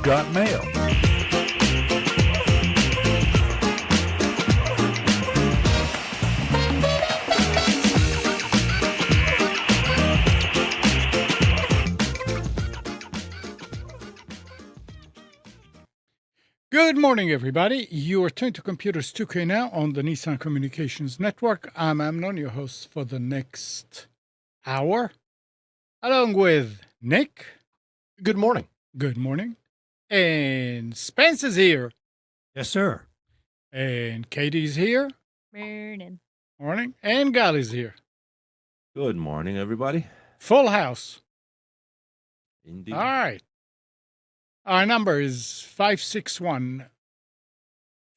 got mail. Good morning, everybody. You are tuned to Computers 2K now on the Nissan Communications Network. I'm Amnon, your host for the next hour, along with Nick. Good morning. Good morning. And Spence is here. Yes, sir. And Katie's here. Morning. Morning. And Gali's here. Good morning, everybody. Full house. Indeed. All right. Our number is 561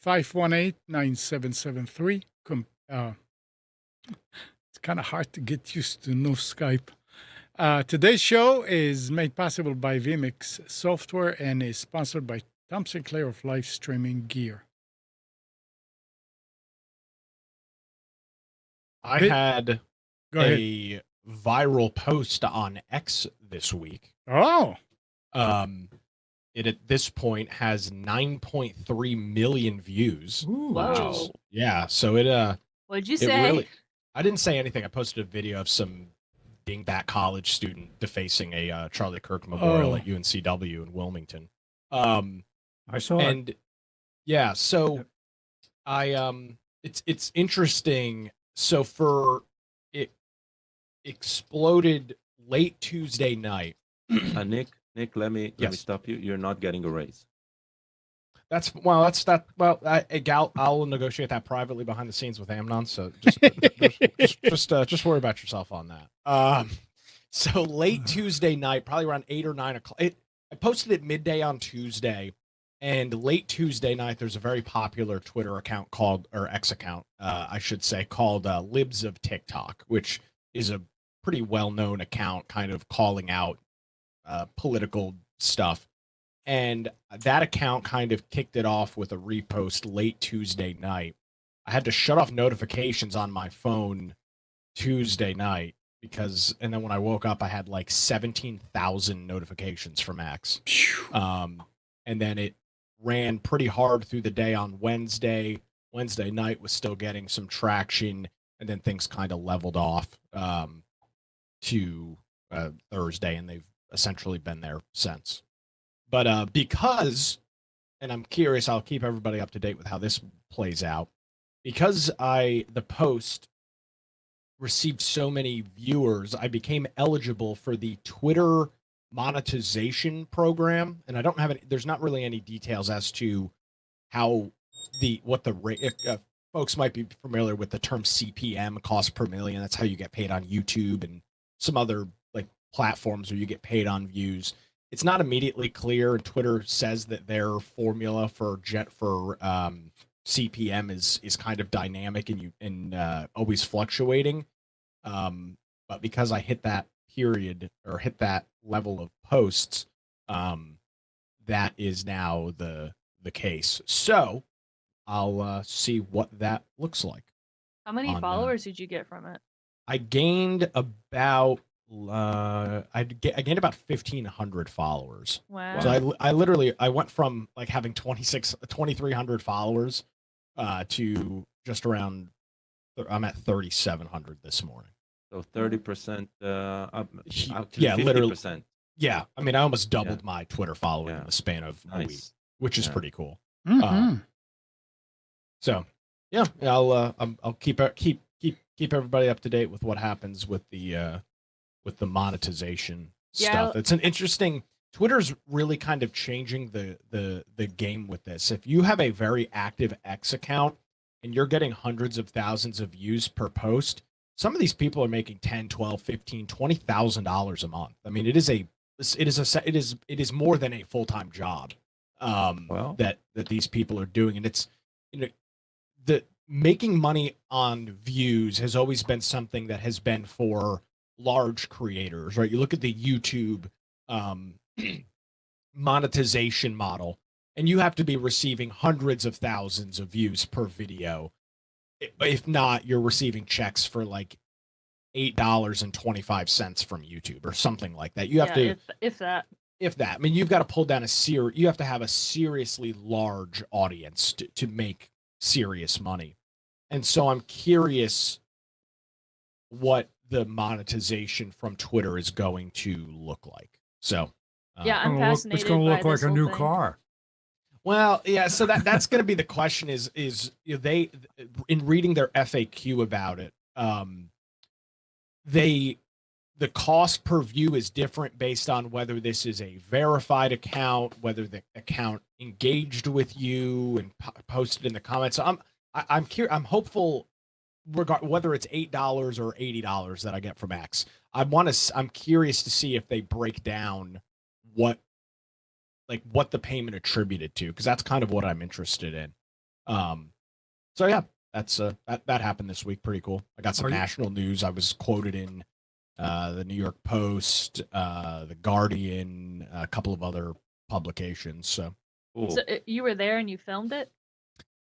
518 9773. It's kind of hard to get used to no Skype. Today's show is made possible by vMix Software and is sponsored by Tom Sinclair of Live Streaming Gear. I had Go ahead. a viral post on X this week. Oh, It at this point has 9.3 million views. Ooh, Whoa. Yeah, so it What'd you it say? really I didn't say anything. I posted a video of some dingbat college student defacing a Charlie Kirk memorial Oh. at UNCW in Wilmington. I saw it. And yeah, so it's interesting. So it exploded late Tuesday night. Nick, let me Yes. stop you. You're not getting a raise. I'll negotiate that privately behind the scenes with Amnon. So just worry about yourself on that. So late Tuesday night, probably around 8 or 9 o'clock. I posted it midday on Tuesday, and late Tuesday night, there's a very popular Twitter account or X account, I should say, called Libs of TikTok, which is a pretty well-known account, kind of calling out political stuff. And that account kind of kicked it off with a repost late Tuesday night. I had to shut off notifications on my phone Tuesday night and then when I woke up, I had like 17,000 notifications from X. And then it ran pretty hard through the day on Wednesday. Wednesday night was still getting some traction, and then things kind of leveled off to Thursday, and they've essentially been there since. But and I'm curious, I'll keep everybody up to date with how this plays out. Because the post received so many viewers, I became eligible for the Twitter monetization program. And I don't have there's not really any details as to how folks might be familiar with the term CPM, cost per million. That's how you get paid on YouTube and some other like platforms where you get paid on views. It's not immediately clear, and Twitter says that their formula for CPM is kind of dynamic and always fluctuating. But because I hit that period or hit that level of posts, that is now the case. So I'll see what that looks like. How many followers did you get from it? I gained about I gained about 1,500 followers. Wow. So I went from like having 2,300 followers to just around. I'm at 3,700 this morning. So 30% up to Yeah, 50%. literally. Yeah, I mean, I almost doubled my Twitter following in the span of a week, Nice. which is Yeah. pretty cool. mhm. So yeah, I'll keep everybody up to date with what happens with the monetization stuff. It's an interesting. Twitter's really kind of changing the game with this. If you have a very active X account and you're getting hundreds of thousands of views per post, some of these people are making $10, $12, $15, $20,000 a month. I mean, it is more than a full-time job that these people are doing, and it's the making money on views has always been something that has been for large creators, right? You look at the YouTube monetization model, and you have to be receiving hundreds of thousands of views per video. If not, you're receiving checks for like $8.25 from YouTube or something like that. You have to, if that. if that. I mean, you've got to pull down you have to have a seriously large audience to make serious money. And so I'm curious what the monetization from Twitter is going to look like. So, Yeah, I'm It's fascinated going to by look like this a whole new thing. car. well, yeah, so that's going to be the question is they, in reading their FAQ about it, the cost per view is different based on whether this is a verified account, whether the account engaged with you and posted in the comments. So I'm curious. I'm hopeful, whether it's $8 or $80 that I get from X. I'm curious to see if they break down what the payment attributed to, because that's kind of what I'm interested in. So yeah, that's that happened this week. Pretty cool. I got some national news. I was quoted in the New York Post, the Guardian, a couple of other publications. So, Cool. So you were there and you filmed it?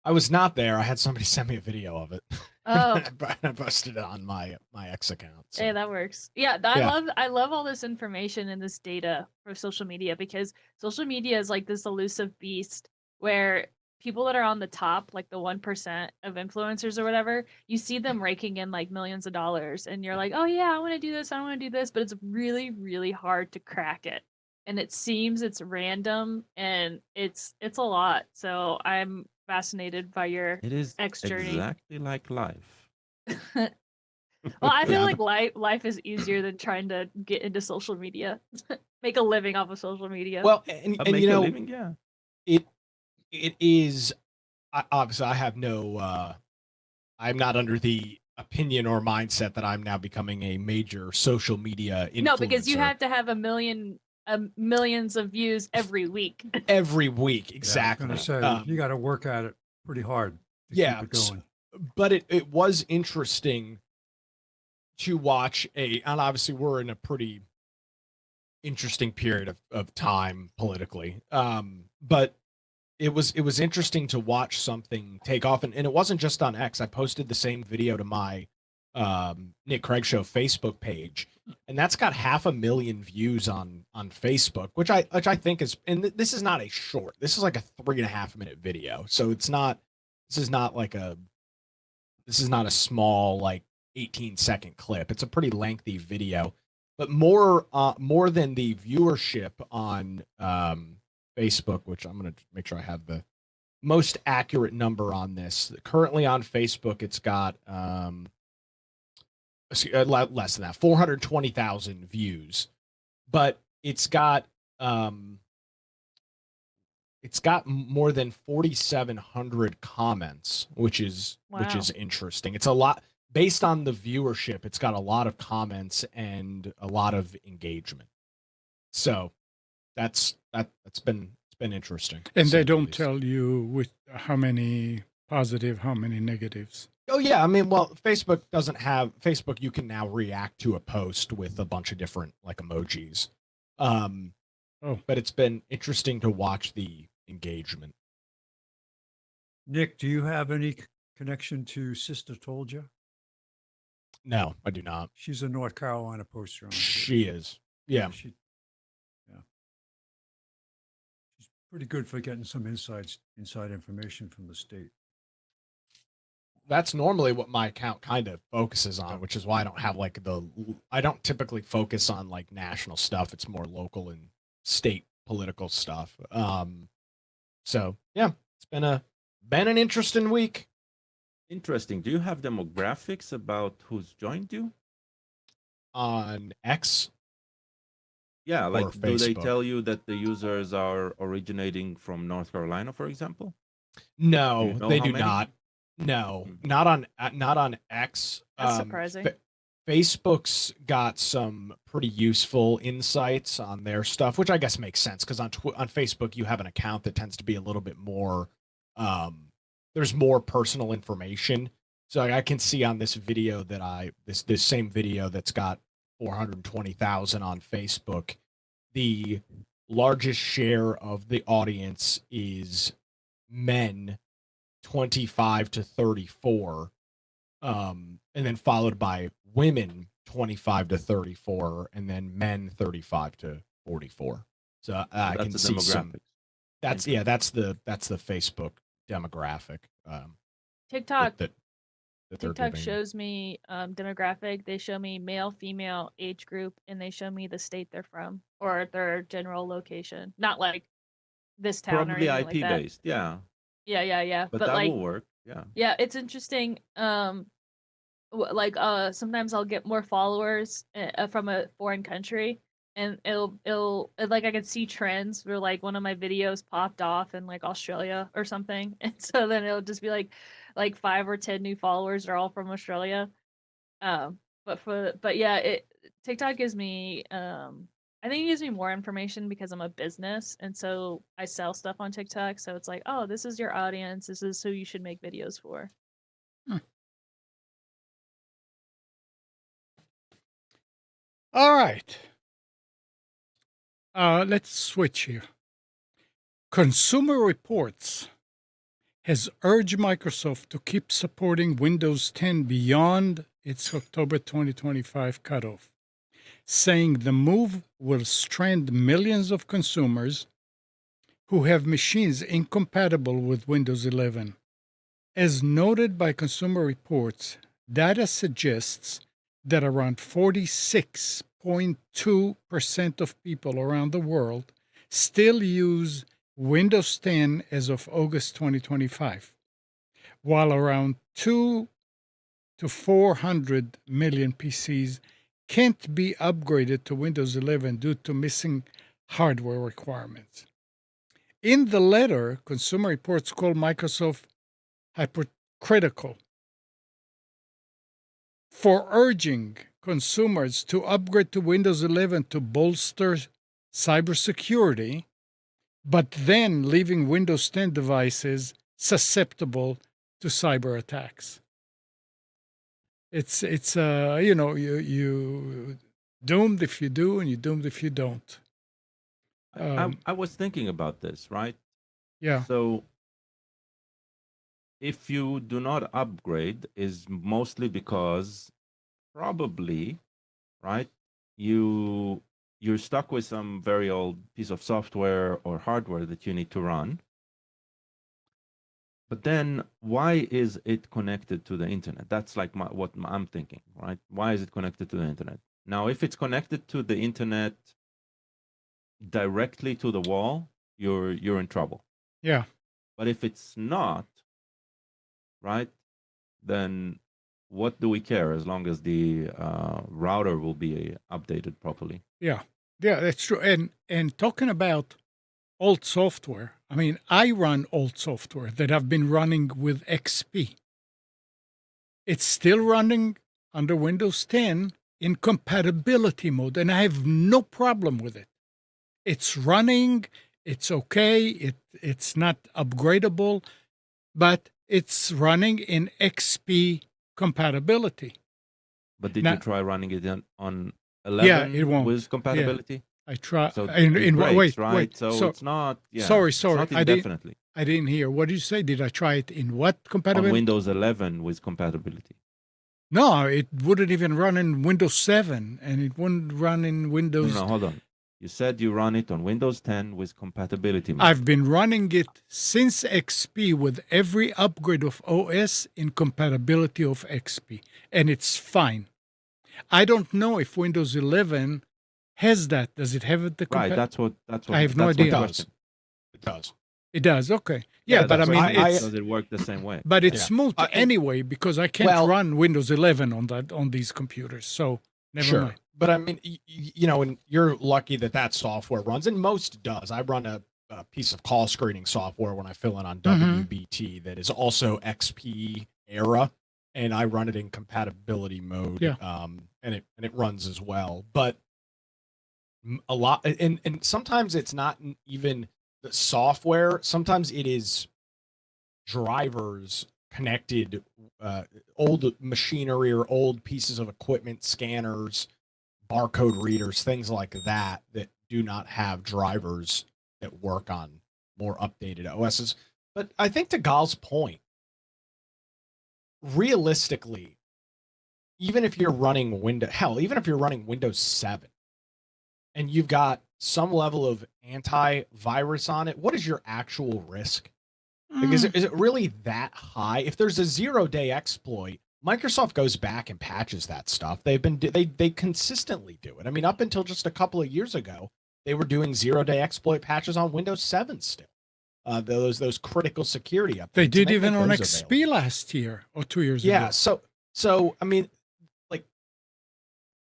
I was not there. I had somebody send me a video of it. Oh, I posted it on my X account. So. hey, that works. Yeah, I love all this information and this data for social media, because social media is like this elusive beast where people that are on the top, like the 1% of influencers or whatever, you see them raking in like millions of dollars, and you're like, oh yeah, I want to do this, I want to do this, but it's really, really hard to crack it. And it seems it's random, and it's a lot. So I'm fascinated by your It is X journey. exactly like life. Well, I feel Yeah. like life is easier than trying to get into social media, make a living off of social media. Well, and Make you a know, living, yeah. it is obviously I have no I'm not under the opinion or mindset that I'm now becoming a major social media influencer. No, because you have to have millions of views every week. every week, exactly. I was going to say, you got to work at it pretty hard to yeah, keep it going. But it was interesting to watch and obviously we're in a pretty interesting period of time politically. But it was interesting to watch something take off, and it wasn't just on X. I posted the same video to my Nick Craig Show Facebook page, and that's got 500,000 views on Facebook, which I think is, and this is not a short. This is like a 3.5 minute video, so it's not. This is not a small, like, 18-second clip. It's a pretty lengthy video, but more than the viewership on Facebook, which I'm going to make sure I have the most accurate number on this. Currently on Facebook, it's got less than that, 420,000 views, but it's got more than 4,700 comments, which is interesting. It's a lot based on the viewership. It's got a lot of comments and a lot of engagement. So that's been interesting. And they don't tell you with how many positive, how many negatives. Oh yeah, I mean, well, Facebook doesn't have Facebook. You can now react to a post with a bunch of different, like, emojis. But it's been interesting to watch the engagement. Nick, do you have any connection to Sister Told You? No, I do not. She's a North Carolina poster on She is. Yeah. She's pretty good for getting some inside information from the state. That's normally what my account kind of focuses on, which is why I don't have I don't typically focus on like national stuff. It's more local and state political stuff. So yeah, it's been an interesting week. Interesting. Do you have demographics about who's joined you on X? Yeah, like, do they tell you that the users are originating from North Carolina, for example? No, they do not. No, not on X. That's surprising. Facebook's got some pretty useful insights on their stuff, which I guess makes sense because on Facebook you have an account that tends to be a little bit more. There's more personal information, so I can see on this video that this same video that's got 420,000 on Facebook, the largest share of the audience is men 25 to 34, and then followed by women 25 to 34, and then men 35 to 44. So I That's can the see some. demographics. That's that's the Facebook demographic. TikTok that they're TikTok giving. shows me demographic. They show me male, female, age group, and they show me the state they're from or their general location. Not like this town or Probably anything like IP that. based, yeah. Yeah. But But that like, will work, yeah. yeah, it's interesting. Like sometimes I'll get more followers from a foreign country, and it'll like I can see trends where like one of my videos popped off in like Australia or something, and so then it'll just be like 5 or 10 new followers are all from Australia. But yeah, TikTok gives me I think it gives me more information because I'm a business, and so I sell stuff on TikTok. So it's like, oh, this is your audience. This is who you should make videos for. All right. Let's switch here. Consumer Reports has urged Microsoft to keep supporting Windows 10 beyond its October 2025 cutoff, saying the move will strand millions of consumers who have machines incompatible with Windows 11. As noted by Consumer Reports, data suggests that around 46.2% of people around the world still use Windows 10 as of August 2025, while around 2 to 400 million PCs can't be upgraded to Windows 11 due to missing hardware requirements. In the letter, Consumer Reports called Microsoft hypercritical for urging consumers to upgrade to Windows 11 to bolster cybersecurity, but then leaving Windows 10 devices susceptible to cyber attacks. It's you doomed if you do and you're doomed if you don't. I was thinking about this, right? Yeah. So if you do not upgrade is mostly because probably, right, you're stuck with some very old piece of software or hardware that you need to run. But then why is it connected to the internet? That's like what I'm thinking, right? Why is it connected to the internet? Now, if it's connected to the internet directly to the wall, you're in trouble. Yeah. But if it's not, right, then what do we care as long as the router will be updated properly? Yeah, that's true. And talking about old software, I mean, I run old software that I've been running with XP. It's still running under Windows 10 in compatibility mode, and I have no problem with it. It's running, it's okay, it's not upgradable, but it's running in XP compatibility. But did Now, you try running it on 11 yeah, it won't. with compatibility? I try. So In it breaks, wait, right? wait. So it's not. Yeah, sorry. It's not indefinitely. I didn't hear. What did you say? Did I try it in what On compatibility? Windows 11 with compatibility. No, it wouldn't even run in Windows 7, and it wouldn't run in Windows. No, hold on. You said you run it on Windows 10 with compatibility mode. I've been running it since XP with every upgrade of OS in compatibility of XP, and it's fine. I don't know if Windows 11 has that. Does it have the Right, that's what I have no that's what idea. the It question. does. It does. Okay. Yeah, but I that's mean, what I- it's does it work the same way? but it's Yeah. smooth And- anyway because I can't Well- run Windows 11 on these computers. So never Sure. mind. But I mean, and you're lucky that software runs, and most does. I run a piece of call screening software when I fill in on Mhm. WBT that is also XP era, and I run it in compatibility mode. Yeah. And it runs as well. But a lot, and sometimes it's not even the software. Sometimes it is drivers connected, old machinery or old pieces of equipment, scanners, barcode readers, things like that do not have drivers that work on more updated OSs. But I think to Gal's point, realistically, even if you're running even if you're running Windows 7 and you've got some level of antivirus on it, what is your actual risk? Like, is it really that high? If there's a 0-day exploit, Microsoft goes back and patches that stuff. They consistently do it. I mean, up until just a couple of years ago, they were doing 0-day exploit patches on Windows 7 still. Those critical security updates. They did and even make on those XP available. last year or 2 years ago. Yeah. So I mean, like,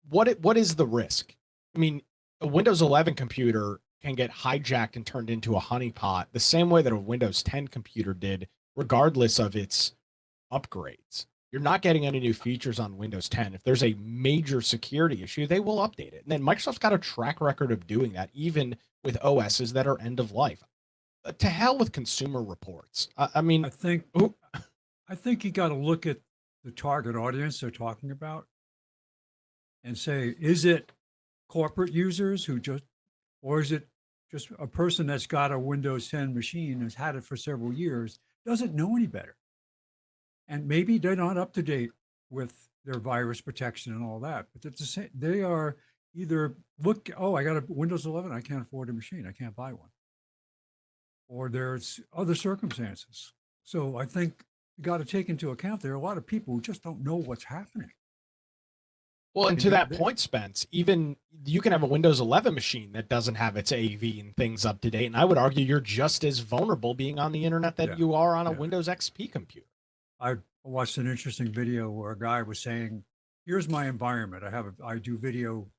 what is the risk? I mean, a Windows 11 computer can get hijacked and turned into a honeypot the same way that a Windows 10 computer did, regardless of its upgrades. You're not getting any new features on Windows 10. If there's a major security issue, they will update it. And then Microsoft's got a track record of doing that, even with OSs that are end of life. To hell with Consumer Reports. I mean, I think you got to look at the target audience they're talking about and say, is it corporate users who just, or is it just a person that's got a Windows 10 machine, has had it for several years, doesn't know any better? And maybe they're not up to date with their virus protection and all that, but it's the same. They are either look, oh, I got a Windows 11, I can't afford a machine, I can't buy one. Or there's other circumstances. So I think you got to take into account there are a lot of people who just don't know what's happening. well, and to that point, Spence, even you can have a Windows 11 machine that doesn't have its AV and things up to date. And I would argue you're just as vulnerable being on the internet that Yeah. you are on a Yeah. Windows XP computer. I watched an interesting video where a guy was saying, here's my environment. I do video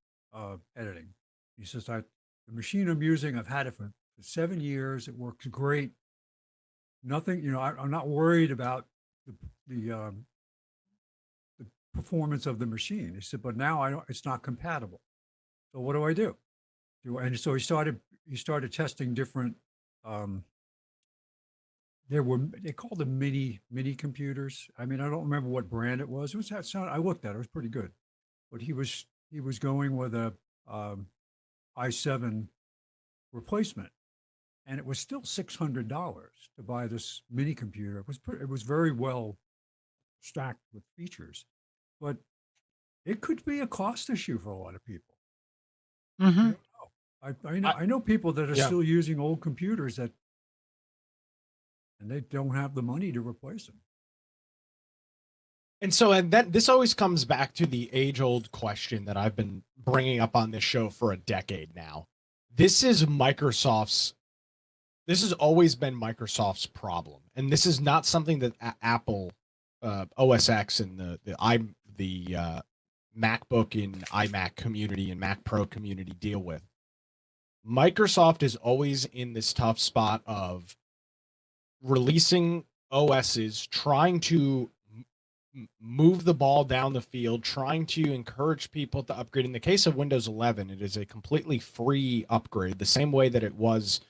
editing. He says, the machine I'm using, I've had it for 7 years. It works great. Nothing, I'm not worried about the performance of the machine. He said, but now it's not compatible. So what do I do? And so he started testing different, they called them mini computers. I mean, I don't remember what brand it was. It was that sound I looked at, it was pretty good. But he was going with a i7 replacement. And it was still $600 to buy this mini computer. It was very well stacked with features, but it could be a cost issue for a lot of people. Mhm. I know people that are Yeah. still using old computers and they don't have the money to replace them. And then this always comes back to the age-old question that I've been bringing up on this show for a decade now. This has always been Microsoft's problem, and this is not something that Apple OS X and the MacBook and iMac community and Mac Pro community deal with. Microsoft is always in this tough spot of releasing OSs, trying to move the ball down the field, trying to encourage people to upgrade. In the case of Windows 11, it is a completely free upgrade, the same way that it was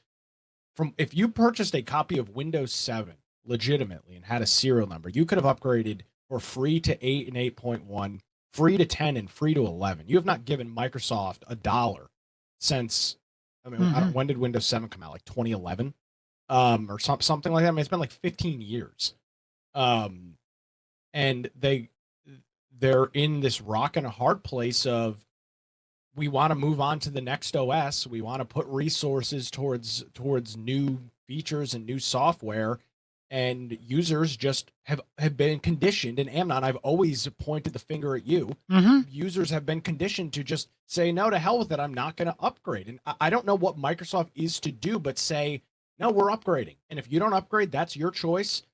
if you purchased a copy of Windows 7 legitimately and had a serial number, you could have upgraded for free to 8 and 8.1, free to 10, and free to 11. You have not given Microsoft $1 since, I mean, when did Windows 7 come out? Like 2011? Or something like that. I mean, it's been like 15 years. And they're in this rock and a hard place of, we want to move on to the next OS. We want to put resources towards new features and new software, and users just have been conditioned. And Amnon, I've always pointed the finger at you. Users have been conditioned to just say, no, to hell with it. I'm not going to upgrade. And I don't know what Microsoft is to do, but say, no, we're upgrading. And if you don't upgrade, that's your choice.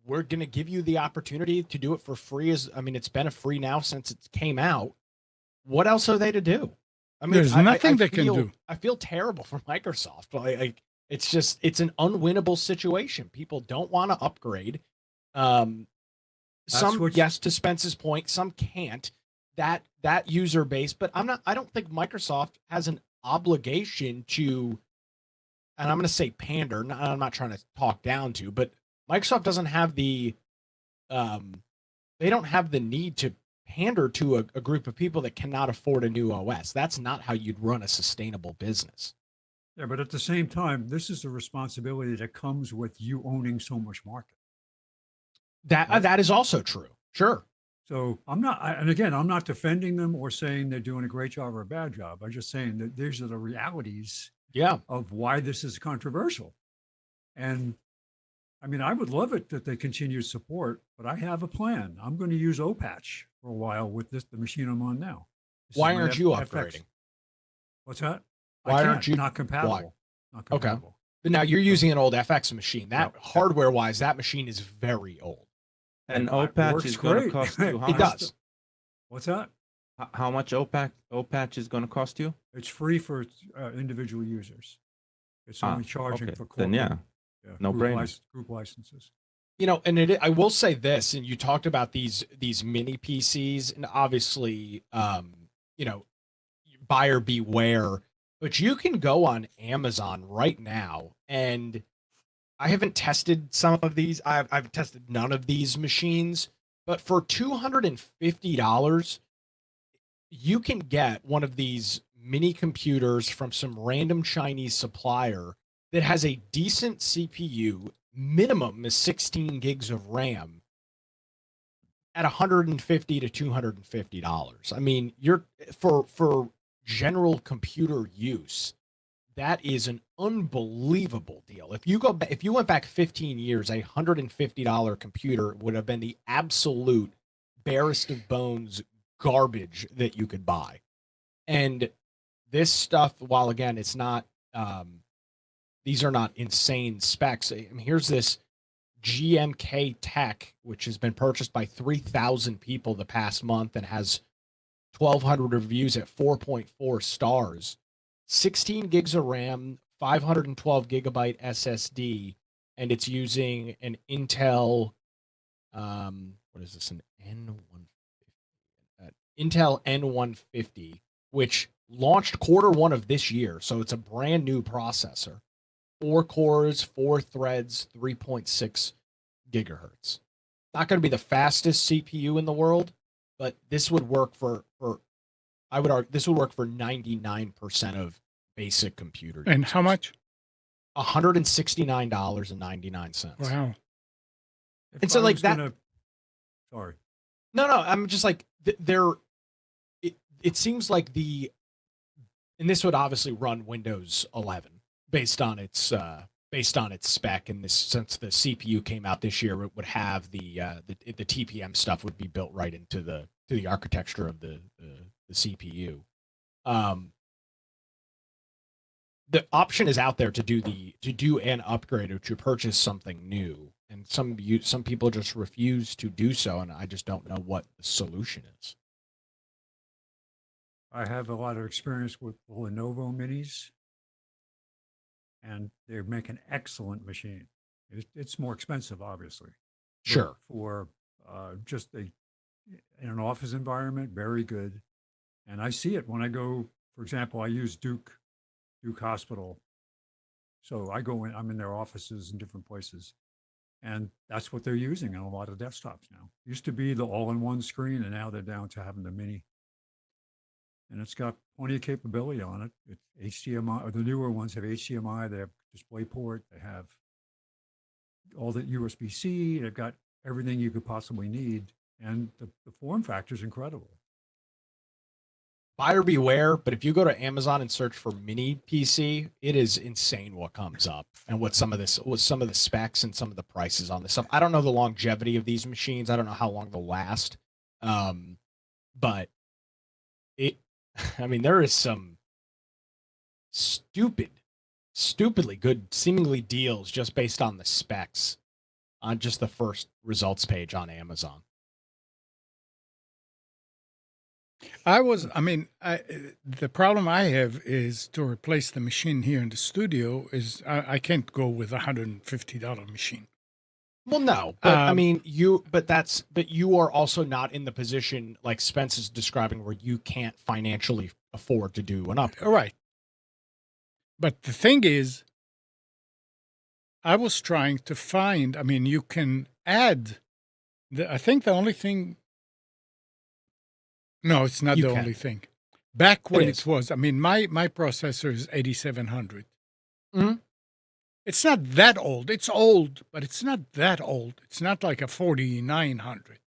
We're going to give you the opportunity to do it for free. It's been a free now since it came out. What else are they to do? I mean, there's nothing they can do. I feel terrible for Microsoft. It's an unwinnable situation. People don't want to upgrade. Yes, to Spence's point, some can't. That user base, but I don't think Microsoft has an obligation to, and I'm going to say pander. I'm not trying to talk down to, but Microsoft doesn't have they don't have the need to pander to a group of people that cannot afford a new OS. That's not how you'd run a sustainable business. Yeah, but at the same time, this is a responsibility that comes with you owning so much market. That is also true. Sure. So and again, I'm not defending them or saying they're doing a great job or a bad job. I'm just saying that these are the realities Yeah. of why this is controversial. And I mean, I would love it that they continue to support, but I have a plan. I'm going to use OPatch for a while with the machine I'm on now. This is Why my aren't you FX. upgrading? What's that? Why I aren't can't. you? Not Why? compatible. Not Okay. compatible. But now you're So, using an old FX machine. That yeah. hardware wise, that machine is very old. And It OPatch works is going to great. cost you how It much? does. What's that? How much OPatch is going to cost you? It's free for individual users. It's only charging okay. for Then corporate, no brainer. group licenses. You know, and I will say this, and you talked about these mini PCs, and obviously, you know, buyer beware. But you can go on Amazon right now, and I haven't tested some of these. I've tested none of these machines, but for $250, you can get one of these mini computers from some random Chinese supplier that has a decent CPU, minimum is 16 gigs of RAM at 150 to $250. I mean, you're for general computer use, that is an unbelievable deal. If you went back 15 years, $150 computer would have been the absolute barest of bones garbage that you could buy. And this stuff, while again, it's not these are not insane specs. I mean, here's this GMK Tech, which has been purchased by 3,000 people the past month and has 1,200 reviews at 4.4 stars. 16 gigs of RAM, 512 gigabyte SSD, and it's using an Intel, what is this, an Intel N150, which launched Q1 of this year. So it's a brand new processor. 4 cores, 4 threads, 3.6 gigahertz. Not going to be the fastest CPU in the world, but this would work for I would argue this would work for 99% of basic computer And users. how much? $169.99. Wow. And so, like that. Sorry. No, I'm just like they're. It seems like and this would obviously run Windows 11 based on its spec. And this, since the CPU came out this year, it would have the TPM stuff would be built right into the architecture of the CPU. The option is out there to do an upgrade or to purchase something new, and some people just refuse to do so, and I just don't know what the solution is. I have a lot of experience with Lenovo minis, and they make an excellent machine. It's more expensive, obviously. Sure. For just in an office environment, very good. And I see it when I go, for example, I use Duke Hospital. So I go in, I'm in their offices in different places. And that's what they're using on a lot of desktops now. Used to be the all-in-one screen, and now they're down to having the mini. And it's got plenty of capability on it. It's HDMI, or the newer ones have HDMI, they have DisplayPort, they have all the USB-C, they've got everything you could possibly need. And the form factor is incredible. Buyer beware, but if you go to Amazon and search for mini PC, it is insane what comes up and what some of the specs and some of the prices on this stuff. I don't know the longevity of these machines. I don't know how long they'll last. But I mean, there is some stupidly good, seemingly deals just based on the specs on just the first results page on Amazon. The problem I have is to replace the machine here in the studio is I can't go with $150 machine. Well, no, but I mean, you are also not in the position like Spence is describing where you can't financially afford to do an upgrade. Right. But the thing is, I was trying to find, you can add I think the only thing, no, it's not the only thing. Back when it was, my processor is 8700. Mm-hmm. It's not that old. It's old, but it's not that old. It's not like a 4900.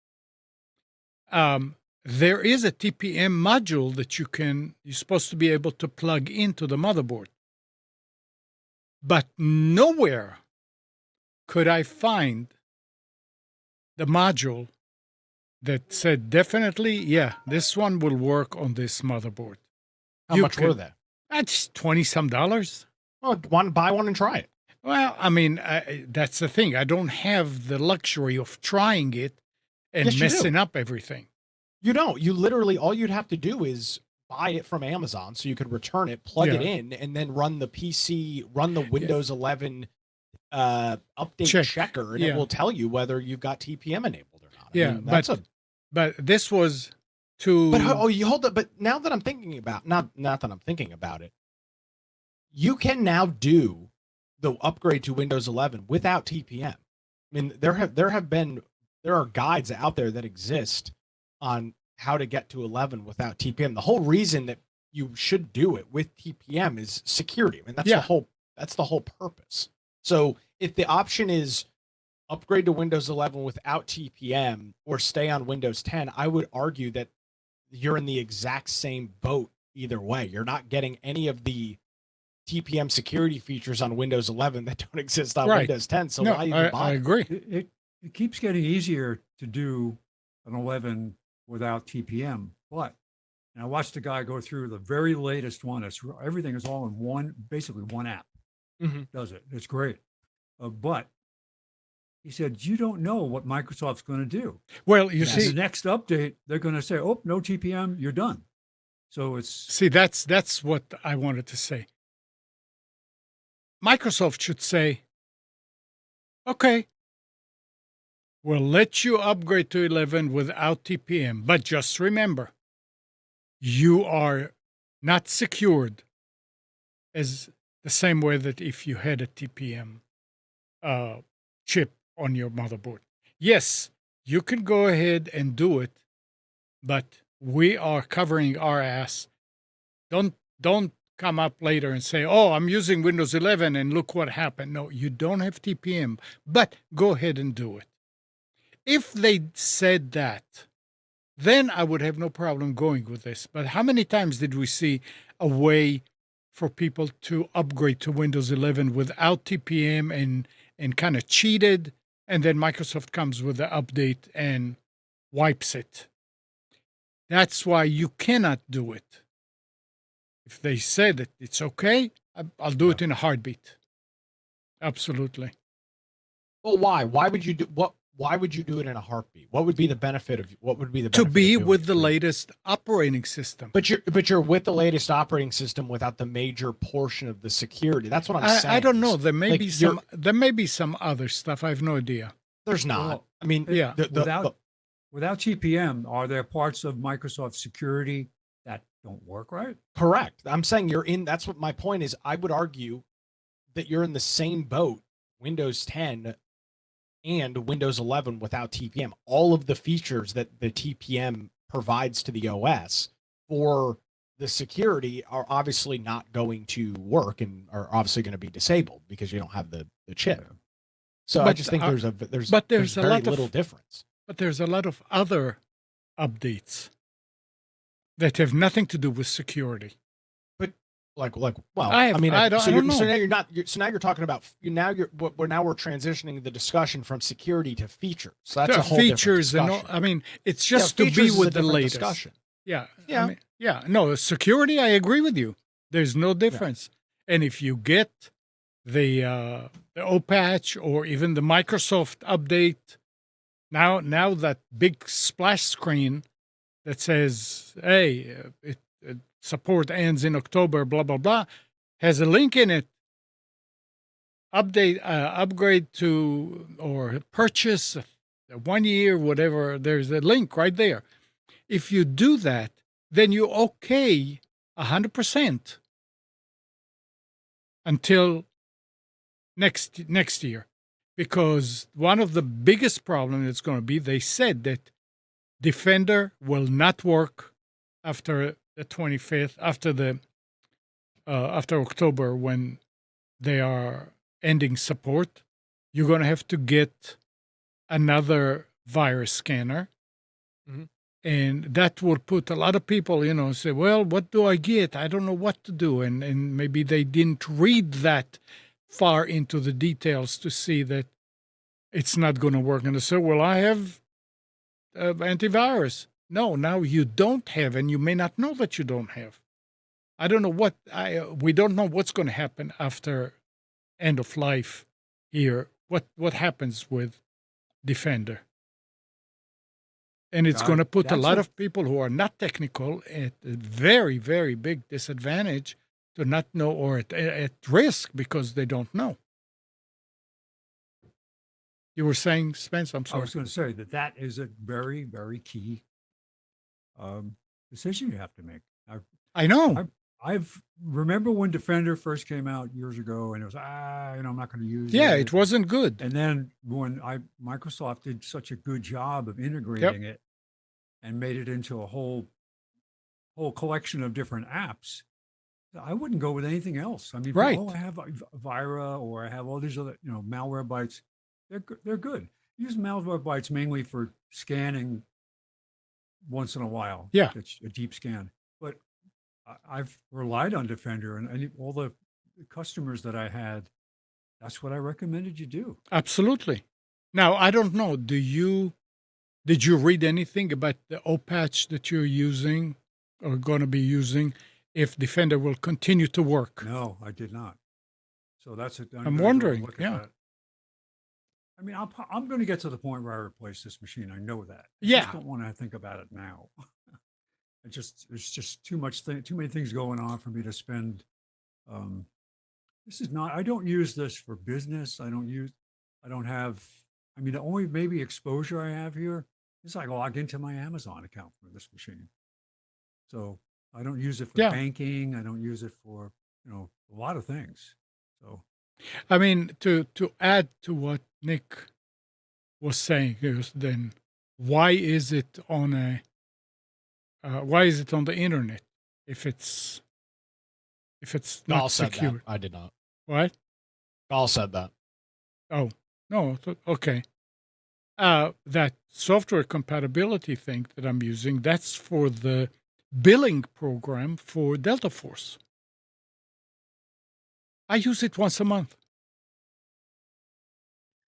there is a TPM module that you're supposed to be able to plug into the motherboard. But nowhere could I find the module that said definitely, yeah, this one will work on this motherboard. How much were they? That's $20-some. Oh, buy one and try it. Well, I mean, that's the thing. I don't have the luxury of trying it and Yes, you do. messing up everything. You don't. You literally, all you'd have to do is buy it from Amazon so you could return it, plug it Yeah. in, and then run the PC, run the Windows 11 update Check. checker, and Yeah. it will tell you whether you've got TPM enabled or not. I Yeah, mean, that's but this was to. But you hold up. But now that I'm thinking about, not that I'm thinking about it, you can now do the upgrade to Windows 11 without TPM. I mean, there are guides out there that exist on how to get to 11 without TPM. The whole reason that you should do it with TPM is security. I mean, that's the whole purpose. So if the option is upgrade to Windows 11 without TPM or stay on Windows 10, I would argue that you're in the exact same boat either way. You're not getting any of the TPM security features on Windows 11 that don't exist on Right. Windows 10. So No, why even buy I it? agree. It keeps getting easier to do an 11 without TPM, but and I watched the guy go through the very latest one. Everything is all in basically one app. Mhm. Does it? It's great, but he said you don't know what Microsoft's going to do. Well, you Yes. The see, next update, they're going to say, "Oh, no TPM, you're done." So it's that's what I wanted to say. Microsoft should say, okay, we'll let you upgrade to 11 without TPM, but just remember, you are not secured as the same way that if you had a TPM chip on your motherboard. Yes, you can go ahead and do it, but we are covering our ass. Don't come up later and say, "Oh, I'm using Windows 11 and look what happened." No, you don't have TPM, but go ahead and do it. If they said that, then I would have no problem going with this. But how many times did we see a way for people to upgrade to Windows 11 without TPM and kind of cheated, and then Microsoft comes with the update and wipes it? That's why you cannot do it. If they said that it's okay, I'll do it in a heartbeat. Absolutely. Well, why? Why would you do what? Why would you do it in a heartbeat? What would be the benefit of what would be the To benefit be of doing with it the for you? latest operating system. But you're with the latest operating system without the major portion of the security. That's what I'm saying. I don't know. There may like, be some other stuff. I have no idea. There's not. Well, I mean, Yeah. without TPM, are there parts of Microsoft security that don't work right? correct. I'm saying you're in. That's what my point is. I would argue that you're in the same boat, Windows 10 and Windows 11 without TPM. All of the features that the TPM provides to the OS for the security are obviously not going to work and are obviously going to be disabled because you don't have the chip. So I But, just think there's a there's a very lot of- little difference. But there's a lot of other updates that have nothing to do with security. Well, I don't know. So now you're not. So now you're talking about. Now we're transitioning the discussion from security to features. So that's There a are whole features and different all, I mean, it's Yeah, just to be features is a with the different latest. discussion. Yeah. Yeah. I mean, yeah. No, security, I agree with you. There's no difference. And if you get the O-patch or even the Microsoft update, now that big splash screen that says, hey, support ends in October, blah, blah, blah, has a link in it. Upgrade to or purchase 1 year, whatever. There's a link right there. If you do that, then you're okay 100% until next year, because one of the biggest problems that's going to be, they said that Defender will not work after the 25th, after October, when they are ending support. You're going to have to get another virus scanner. Mhm. And that will put a lot of people, say, well, what do I get? I don't know what to do. And maybe they didn't read that far into the details to see that it's not going to work. And they say, well, I have antivirus. No, now you don't have, and you may not know that you don't have. I don't know we don't know what's going to happen after end of life here. What happens with Defender? And it's going to put a That's lot of people who are not technical at a very, very big disadvantage to not know, or at risk because they don't know. You were saying, Spence, I'm I sorry. was going to say that is a very, very key decision you have to make. I know. I've remember when Defender first came out years ago, and it was I'm not going to use Yeah, it. it wasn't good. And then when Microsoft did such a good job of integrating it and made it into a whole collection of different apps, I wouldn't go with anything else. I mean, Right. I have Vira, or I have all these other, malware bytes. They're good. Use malware bytes mainly for scanning once in a while. Yeah. It's a deep scan. But I've relied on Defender, and all the customers that I had, that's what I recommended you do. Absolutely. Now, I don't know. Did you read anything about the O patch that you're using or going to be using if Defender will continue to work? No, I did not. So that's it. I'm wondering, Look at yeah. that. I mean, I'm going to get to the point where I replace this machine. I know that. I Yeah. just don't want to think about it now. There's just too many things going on for me to spend. This is not. I don't use this for business. I don't have. I mean, the only maybe exposure I have here is I log into my Amazon account for this machine. So I don't use it for Yeah. banking. I don't use it for a lot of things. So I mean, to add to what Nick was saying is, then why is it on the internet if it's Gall not said that. secure? I did not. What? Gall said that. Oh, no. Okay. That software compatibility thing that I'm using, that's for the billing program for Delta Force. I use it once a month.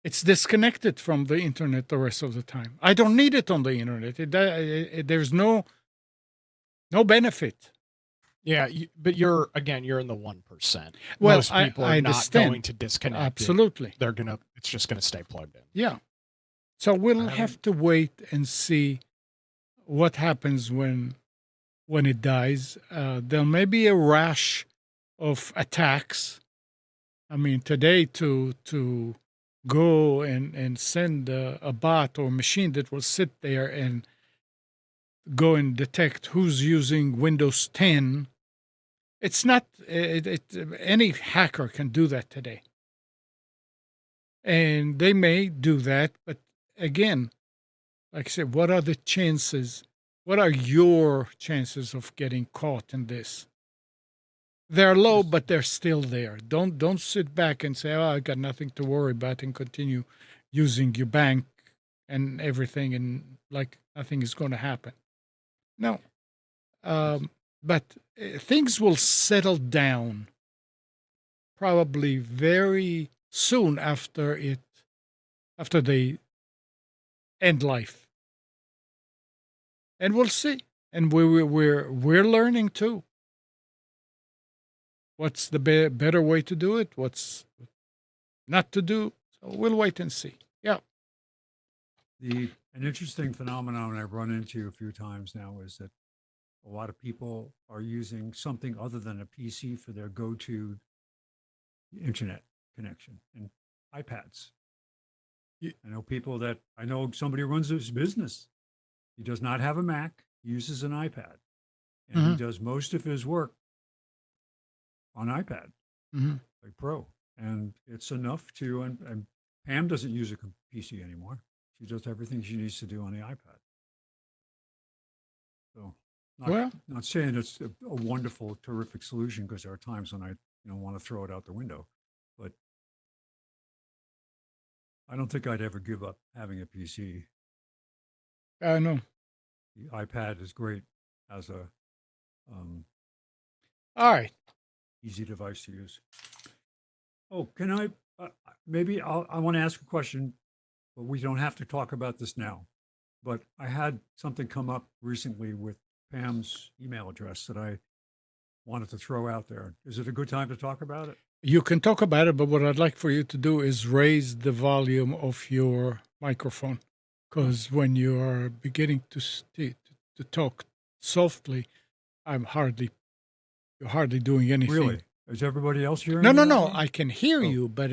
It's disconnected from the internet the rest of the time. I don't need it on the internet. There's no benefit. Yeah, but you're in the 1%. Well, Most people I are not understand. going to disconnect it. Absolutely. It's just gonna stay plugged in. Yeah. So we'll I have to wait and see what happens when it dies. There may be a rash of attacks. I mean, today to go and send a bot or machine that will sit there and go and detect who's using Windows 10. It's not, any hacker can do that today. And they may do that, but again, like I said, what are the chances? What are your chances of getting caught in this? They're low, but they're still there. Don't sit back and say, "Oh, I got nothing to worry about," and continue using your bank and everything, and like nothing is going to happen. No, but things will settle down probably very soon after they end life, and we'll see. And we're learning too. What's the better way to do it? What's not to do? So we'll wait and see. Yeah. An interesting phenomenon I've run into a few times now is that a lot of people are using something other than a PC for their go-to internet connection, and iPads. I know somebody who runs this business. He does not have a Mac. He uses an iPad, and he does most of his work on iPad, like Pro, and it's enough to. And Pam doesn't use a PC anymore. She does everything she needs to do on the iPad. So, not saying it's a wonderful, terrific solution, because there are times when I want to throw it out the window, but I don't think I'd ever give up having a PC. I know. The iPad is great as a All right. easy device to use. Oh, can I? Maybe I want to ask a question, but we don't have to talk about this now. But I had something come up recently with Pam's email address that I wanted to throw out there. Is it a good time to talk about it? You can talk about it, but what I'd like for you to do is raise the volume of your microphone, because when you are beginning to talk softly, you're hardly doing anything. Really? Is everybody else hearing? No, me no, that no. way? I can hear Oh. you, but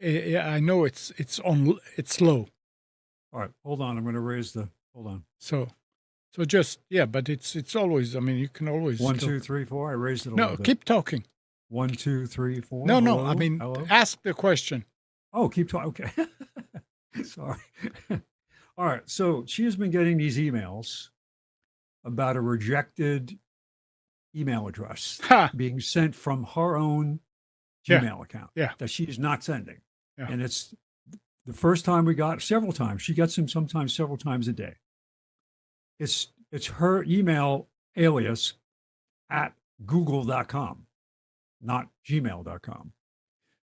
I know it's low. All right, hold on. I'm going to raise the. Hold on. So just but it's always. I mean, you can always One, still- 2, 3, 4. I raised it a No, little bit. keep talking. 1, 2, 3, 4. No, no. Hello? I mean, Hello? ask the question. Oh, keep talking. Okay. Sorry. All right. So she has been getting these emails about a rejected email address Ha! being sent from her own Yeah. Gmail account Yeah. that she is not sending. Yeah. And it's the first time we got several times. She gets them sometimes several times a day. It's her email alias at google.com, not gmail.com.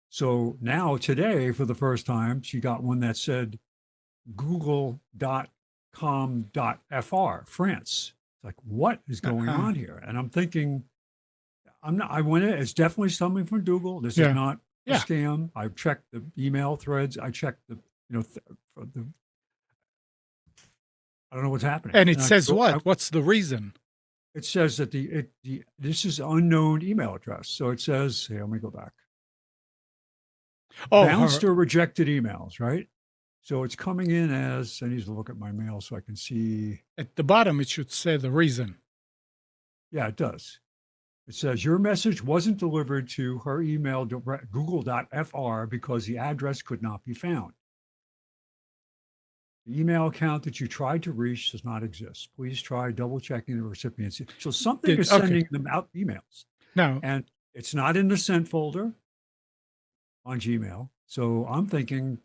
So now today, for the first time, she got one that said google.com.fr, France. It's like, what is going Uh-uh. on here? And I'm thinking, I went in, it's definitely something from Google. This Yeah. is not a Yeah. scam. I checked the email threads. I checked the, for the, I don't know what's happening. And it I says go- what? What's the reason? It says that this is unknown email address. So it says, here, let me go back. Oh, Bounced or rejected emails, right? So it's coming in as, I need to look at my mail so I can see. at the bottom it should say the reason. Yeah, it does. It says your message wasn't delivered to her email google.fr because the address could not be found. The email account that you tried to reach does not exist. Please try double checking the recipients. So something is Okay. sending them out emails, Now, and it's not in the sent folder on Gmail. So I'm thinking,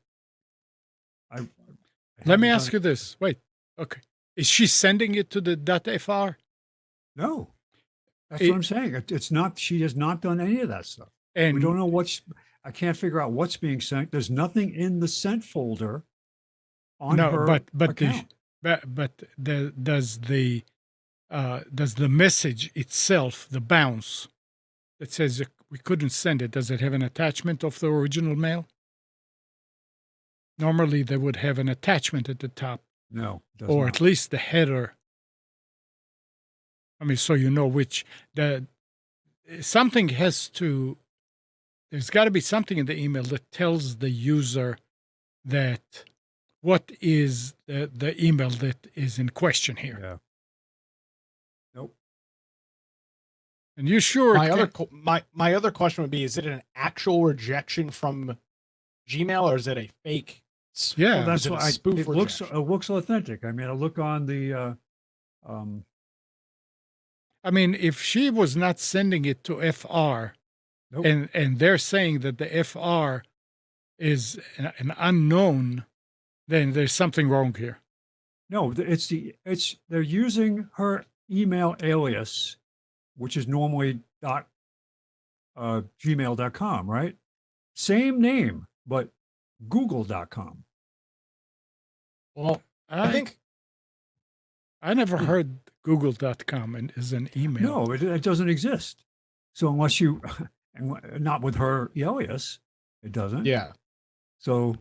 let me ask you this. Wait. Okay. Is she sending it to the .fr? No, that's It- what I'm saying. It's not. She has not done any of that stuff. And We don't know what's. I can't figure out what's being sent. There's nothing in the sent folder on no, her but account. does the message itself, the bounce that says we couldn't send it, does it have an attachment of the original mail? Normally they would have an attachment at the top, No, it does or not. at least the header. I mean, so you know which something has to. There's got to be something in the email that tells the user that what is the email that is in question here. Yeah. Nope. And you sure? My it other can- my other question would be: is it an actual rejection from Gmail, or is it a fake? Yeah. Well, that's is it a why spoof it looks. rejection? It looks authentic. I mean, I look on the. I mean, if she was not sending it to FR, Nope. and they're saying that the FR is an unknown, then there's something wrong here. No, they're using her email alias, which is normally gmail.com, right? Same name, but google.com. Well, I think I never heard google.com and is an email. No, it doesn't exist. So unless you, and not with her alias, it doesn't. yeah. So,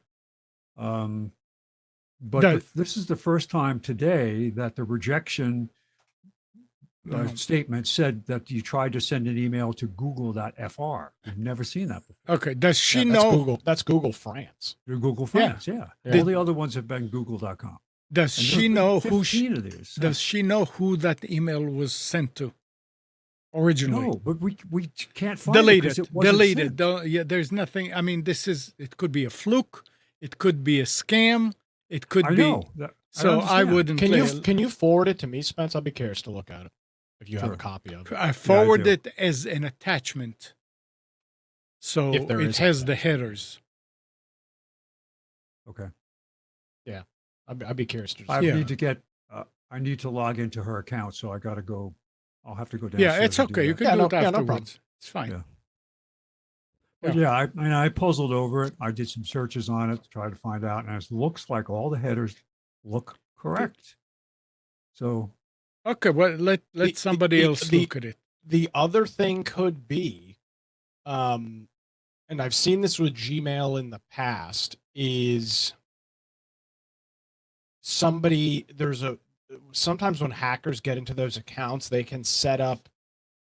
but That- this is the first time today that the rejection No. statement said that you tried to send an email to google.fr. We've never seen that before. Okay. Does she Yeah, that's know? Google. That's Google France. Through Google Yeah. France, yeah. Yeah. All the other ones have been google.com. Does And she there's been know who? 15 of these. Does she know who that email was sent to? Originally, No, but we can't find delete it. 'cause it. wasn't Delete sent. it. Yeah, there's nothing. I mean, it could be a fluke. It could be a scam. It could I be. know. So I understand. wouldn't. Can you forward it to me, Spence? I'd be curious to look at it if you have Sure. a copy of it. I forward do. it as an attachment. So If there it is has an the headers. Okay. I'd be curious to. I Yeah. need to get. I need to log into her account, so I got to go. I'll have to go downstairs. Yeah, it's and do okay. You that. can Yeah, do no- it yeah, no afterwards. problem. It's fine. Yeah. But yeah, I puzzled over it. I did some searches on it to try to find out, and it looks like all the headers look correct. So Okay, well, let somebody else look at it. The other thing could be, and I've seen this with Gmail in the past, is sometimes when hackers get into those accounts, they can set up,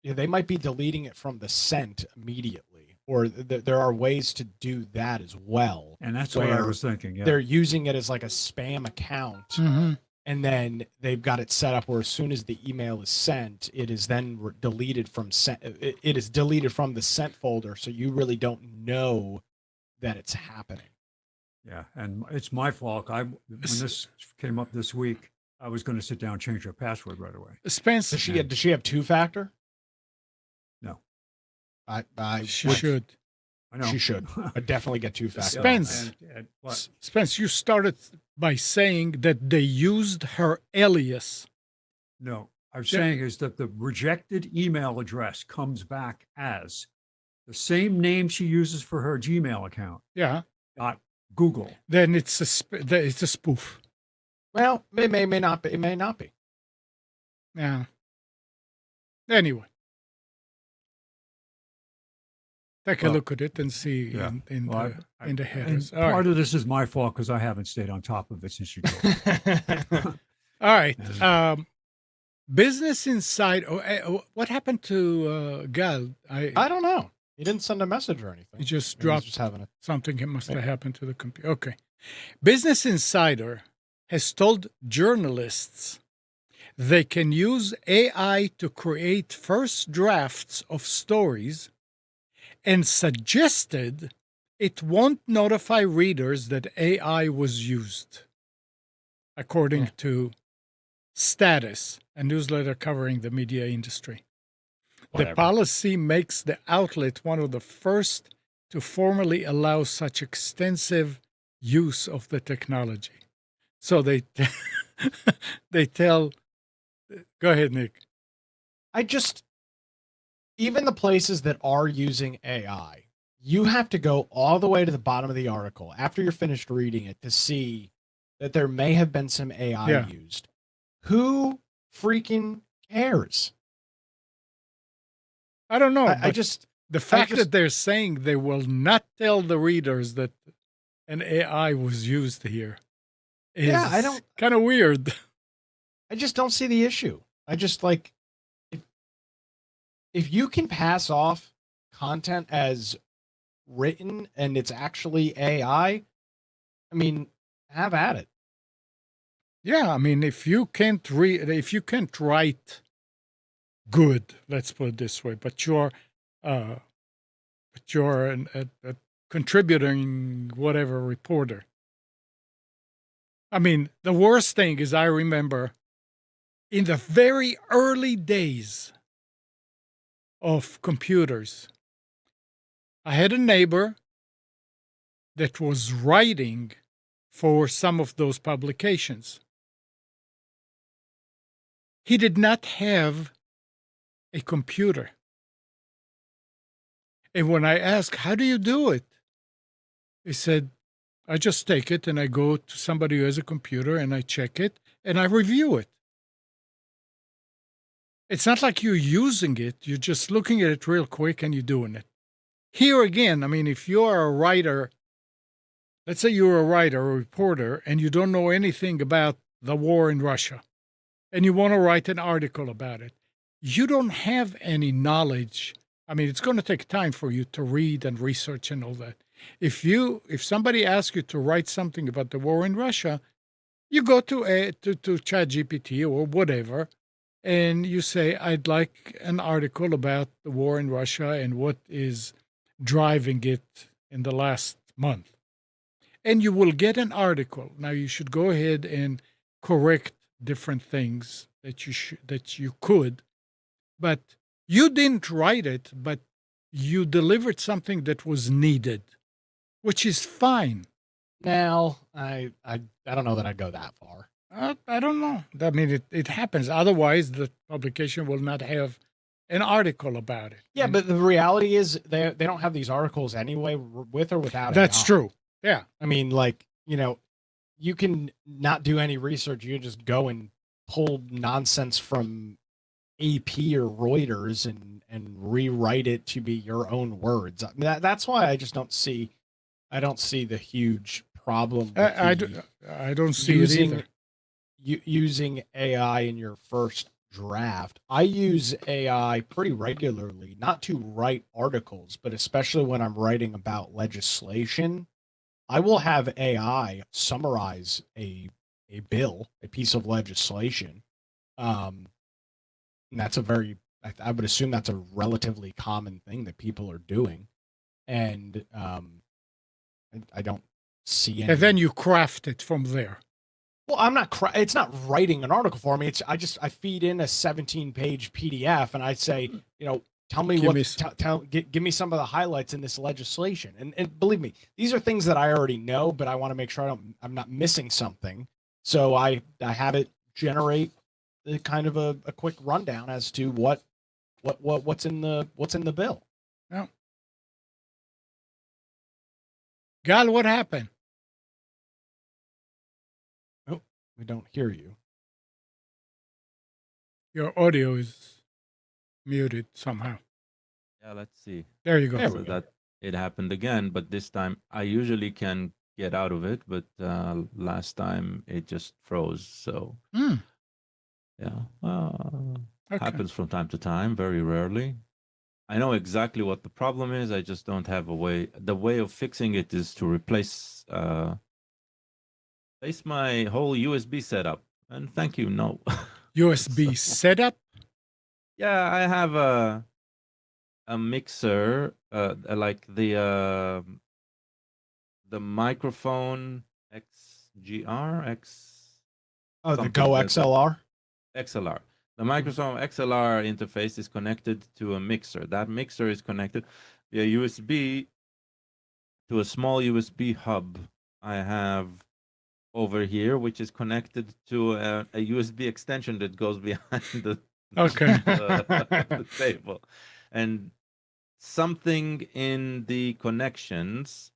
they might be deleting it from the sent immediately, or there are ways to do that as well. and that's what I Where was thinking. Yeah. They're using it as like a spam account. Mhm. And then they've got it set up where as soon as the email is sent, it is then deleted from it is deleted from the sent folder, so you really don't know that it's happening. Yeah, and it's my fault. When this came up this week, I was going to sit down and change her password right away. Spence, Does she have two-factor? No. she would- should. I know She should. I definitely get two-factor. Spence. What? Spence, you started by saying that they used her alias. No, I'm Yeah. saying is that the rejected email address comes back as the same name she uses for her Gmail account. Yeah. Google. Then it's a spoof. Well, it may not be. It may not be. Yeah. Anyway. Take a Well, look at it and see yeah. in Well, the headers. And All part right. of this is my fault because I haven't stayed on top of it since you told me. All right. Business Inside. What happened to Gal? I don't know. He didn't send a message or anything. He just Maybe he's dropped just having a something. It must have happened to the computer. Okay. Business Insider has told journalists they can use AI to create first drafts of stories and suggested it won't notify readers that AI was used, according to Status, a newsletter covering the media industry. The Whatever. policy makes the outlet one of the first to formally allow such extensive use of the technology. So they tell. Go ahead, Nick. Even the places that are using AI, you have to go all the way to the bottom of the article after you're finished reading it to see that there may have been some AI Yeah. used. Who freaking cares? I don't know. I but just the fact just- that they're saying they will not tell the readers that an AI was used here is Yeah, I don't- kind of weird. I just don't see the issue. I just like if you can pass off content as written and it's actually AI, I mean, have at it. Yeah, I mean, if you can't write good, let's put it this way, but you're a contributing whatever reporter. I mean, the worst thing is I remember in the very early days of computers, I had a neighbor that was writing for some of those publications. He did not have a computer. And when I asked, how do you do it? He said, I just take it and I go to somebody who has a computer and I check it and I review it. It's not like you're using it. You're just looking at it real quick and you're doing it. Here again, I mean, if you're a writer, let's say you're a writer or a reporter and you don't know anything about the war in Russia and you want to write an article about it, you don't have any knowledge. I mean, it's going to take time for you to read and research and all that. If somebody asks you to write something about the war in Russia, you go to ChatGPT or whatever, and you say, I'd like an article about the war in Russia and what is driving it in the last month. And you will get an article. Now you should go ahead and correct different things that you could, but you didn't write it, but you delivered something that was needed, which is fine. Now, I don't know that I'd go that far. I don't know. I mean, it happens. Otherwise, the publication will not have an article about it. Yeah, And but the reality is they don't have these articles anyway, with or without that's AI. true. Yeah. I mean, like, you can not do any research. You can just go and pull nonsense from AP or Reuters and rewrite it to be your own words. I mean, that's why I don't see the huge problem with I don't see it either. using AI in your first draft. I use AI pretty regularly, not to write articles, but especially when I'm writing about legislation. I will have AI summarize a bill, a piece of legislation. And that's I would assume that's a relatively common thing that people are doing. And I don't see any. And then you craft it from there. Well, it's not writing an article for me. I feed in a 17-page PDF and I say, tell me give me some of the highlights in this legislation. And believe me, these are things that I already know, but I want to make sure I'm not missing something. So I have it generate kind of a quick rundown as to what's in the bill. Yeah. Gal, what happened? Oh, we don't hear you. Your audio is muted somehow. Yeah, let's see. There you go. There So we go. that it happened again, but this time I usually can get out of it, but last time it just froze. So yeah, Okay. happens from time to time, very rarely. I know exactly what the problem is. I just don't have a way. The way of fixing it is to replace my whole USB setup. And thank you, no. USB setup. Yeah, I have a mixer, like the microphone XGR X. Oh, the something Go like that. XLR. XLR. The Microsoft XLR interface is connected to a mixer. That mixer is connected via USB to a small USB hub I have over here, which is connected to a USB extension that goes behind Okay. the table. And something in the connections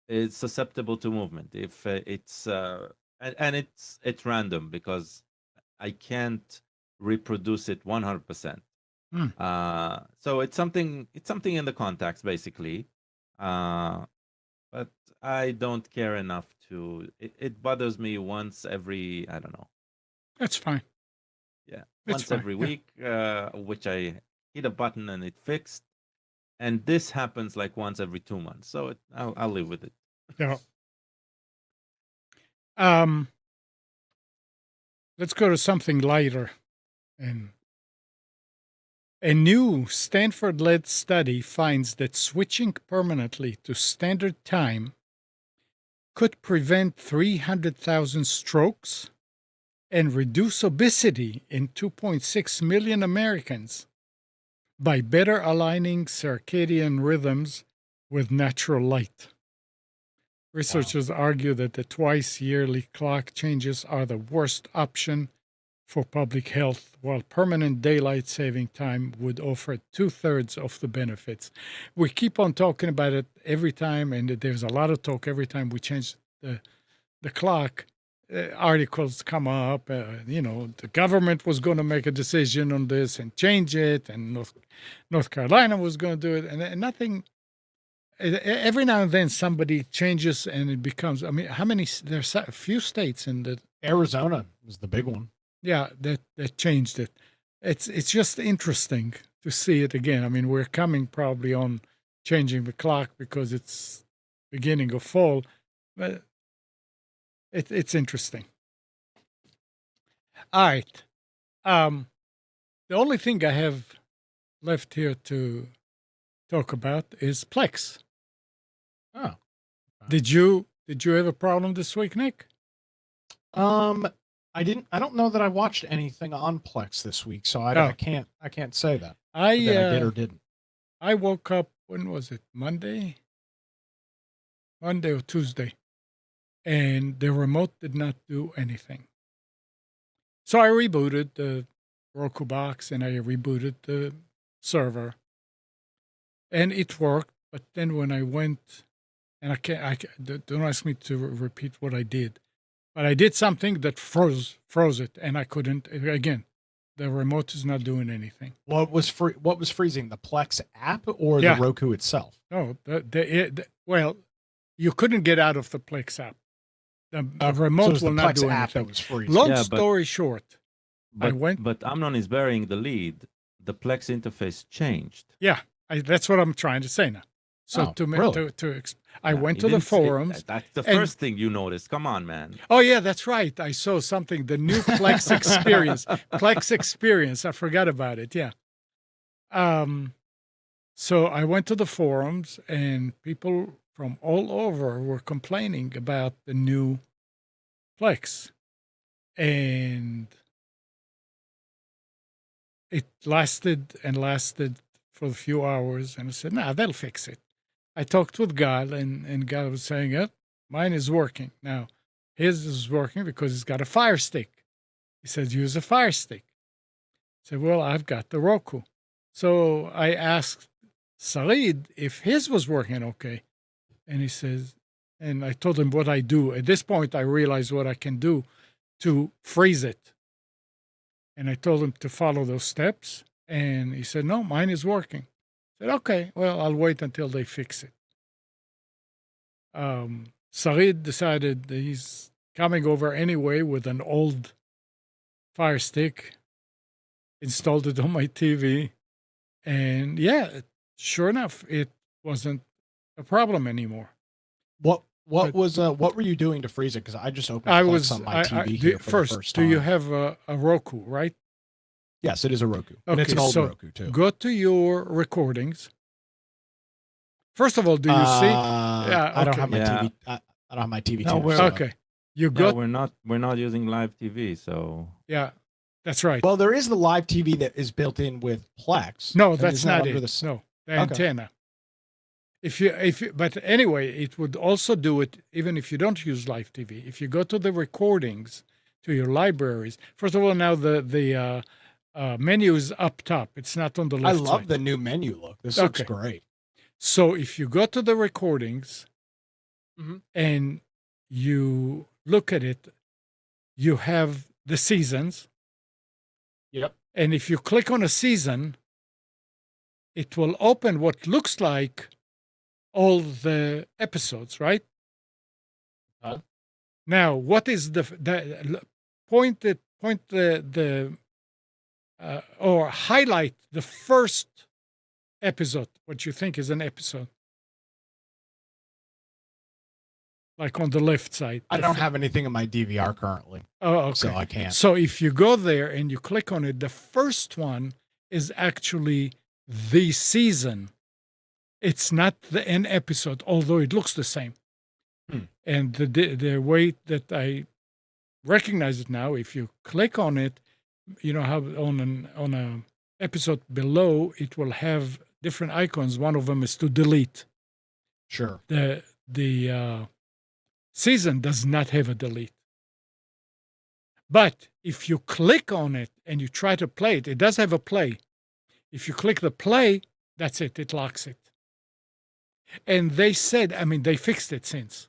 is susceptible to movement. If it's and it's random because I can't reproduce it 100%. So it's something in the contacts basically. But I don't care enough to it bothers me once every, I don't know. That's fine. Yeah. It's Once fine, every yeah. week, which I hit a button and it fixed. And this happens like once every 2 months. So I'll live with it. Yeah. Let's go to something lighter. And a new Stanford-led study finds that switching permanently to standard time could prevent 300,000 strokes and reduce obesity in 2.6 million Americans by better aligning circadian rhythms with natural light. Researchers argue that the twice-yearly clock changes are the worst option for public health, while permanent daylight saving time would offer 2/3 of the benefits. We keep on talking about it every time, and there's a lot of talk every time we change the clock. Articles come up, the government was going to make a decision on this and change it, and North Carolina was going to do it, and nothing. Every now and then somebody changes and it becomes. I mean, how many? There's a few states in the Arizona is the big one. Yeah, that changed it. It's just interesting to see it again. I mean, we're coming probably on changing the clock because it's beginning of fall, but it's interesting. All right. The only thing I have left here to talk about is Plex. Oh. Did you have a problem this week, Nick? I don't know that I watched anything on Plex this week, so I can't say that. I I did or didn't. I woke up, when was it? Monday or Tuesday? and the remote did not do anything. So I rebooted the Roku box and I rebooted the server, and it worked. But then when I went, and don't ask me to repeat what I did, but I did something that froze it, and I couldn't again. The remote is not doing anything. What was freezing? The Plex app or Yeah. the Roku itself? No, well, you couldn't get out of the Plex app. The remote so it was will the not Plex do app anything. that was freezing. Long Yeah, but- story short, But Amnon is burying the lead. The Plex interface changed. that's what I'm trying to say now. So Oh, really? I Yeah, went you to the didn't say- forums. That's the and- first thing you noticed. Come on, man. Oh yeah, that's right. I saw something. The new Plex experience. Plex experience. I forgot about it. Yeah. So I went to the forums, and people from all over were complaining about the new Plex, and it lasted and lasted for a few hours. And I said, "Nah, they'll fix it." I talked with Gal, and Gal was saying, mine is working now. His is working because he's got a Fire Stick. He says, use a Fire Stick. I said, well, I've got the Roku. So I asked Saeed if his was working okay. And he says, and I told him what I do. At this point, I realized what I can do to freeze it. And I told him to follow those steps. And he said, no, mine is working. I said, okay, well, I'll wait until they fix it. Saeed decided that he's coming over anyway with an old Fire Stick, installed it on my TV, and sure enough, it wasn't a problem anymore. What were you doing to freeze it? Because I just opened I Plex was on my TV do, here for first. the first Do time. you have a Roku, right? Yes, it is a Roku, and it's an Okay, old so Roku too. Go to your recordings. First of all, do you see? Yeah, I don't okay. have my Yeah. TV. I don't have my TV No, tuned we're- set up. Okay, you No, got we're not using live TV, so yeah, that's right. Well, there is the live TV that is built in with Plex. No, and that's isn't that not under it. the s- No, the Okay. antenna. But anyway, it would also do it even if you don't use live TV. If you go to the recordings, to your libraries. First of all, now the menu is up top. It's not on the I left love side. the new menu look. This looks Okay. great. So if you go to the recordings Mhm. and you look at it, you have the seasons. Yep. And if you click on a season, it will open what looks like all the episodes, right? Uh-huh. Now, what is the or highlight the first episode, what you think is an episode, like on the left side. I don't have anything in my DVR currently, Oh, okay. so I can't. So if you go there and you click on it, the first one is actually the season. It's not an episode, although it looks the same. And the way that I recognize it now, if you click on it, you know how on a episode below it will have different icons. One of them is to delete. Sure. The season does not have a delete. But if you click on it and you try to play it, it does have a play. If you click the play, that's it. It locks it. And they said, I mean, they fixed it since.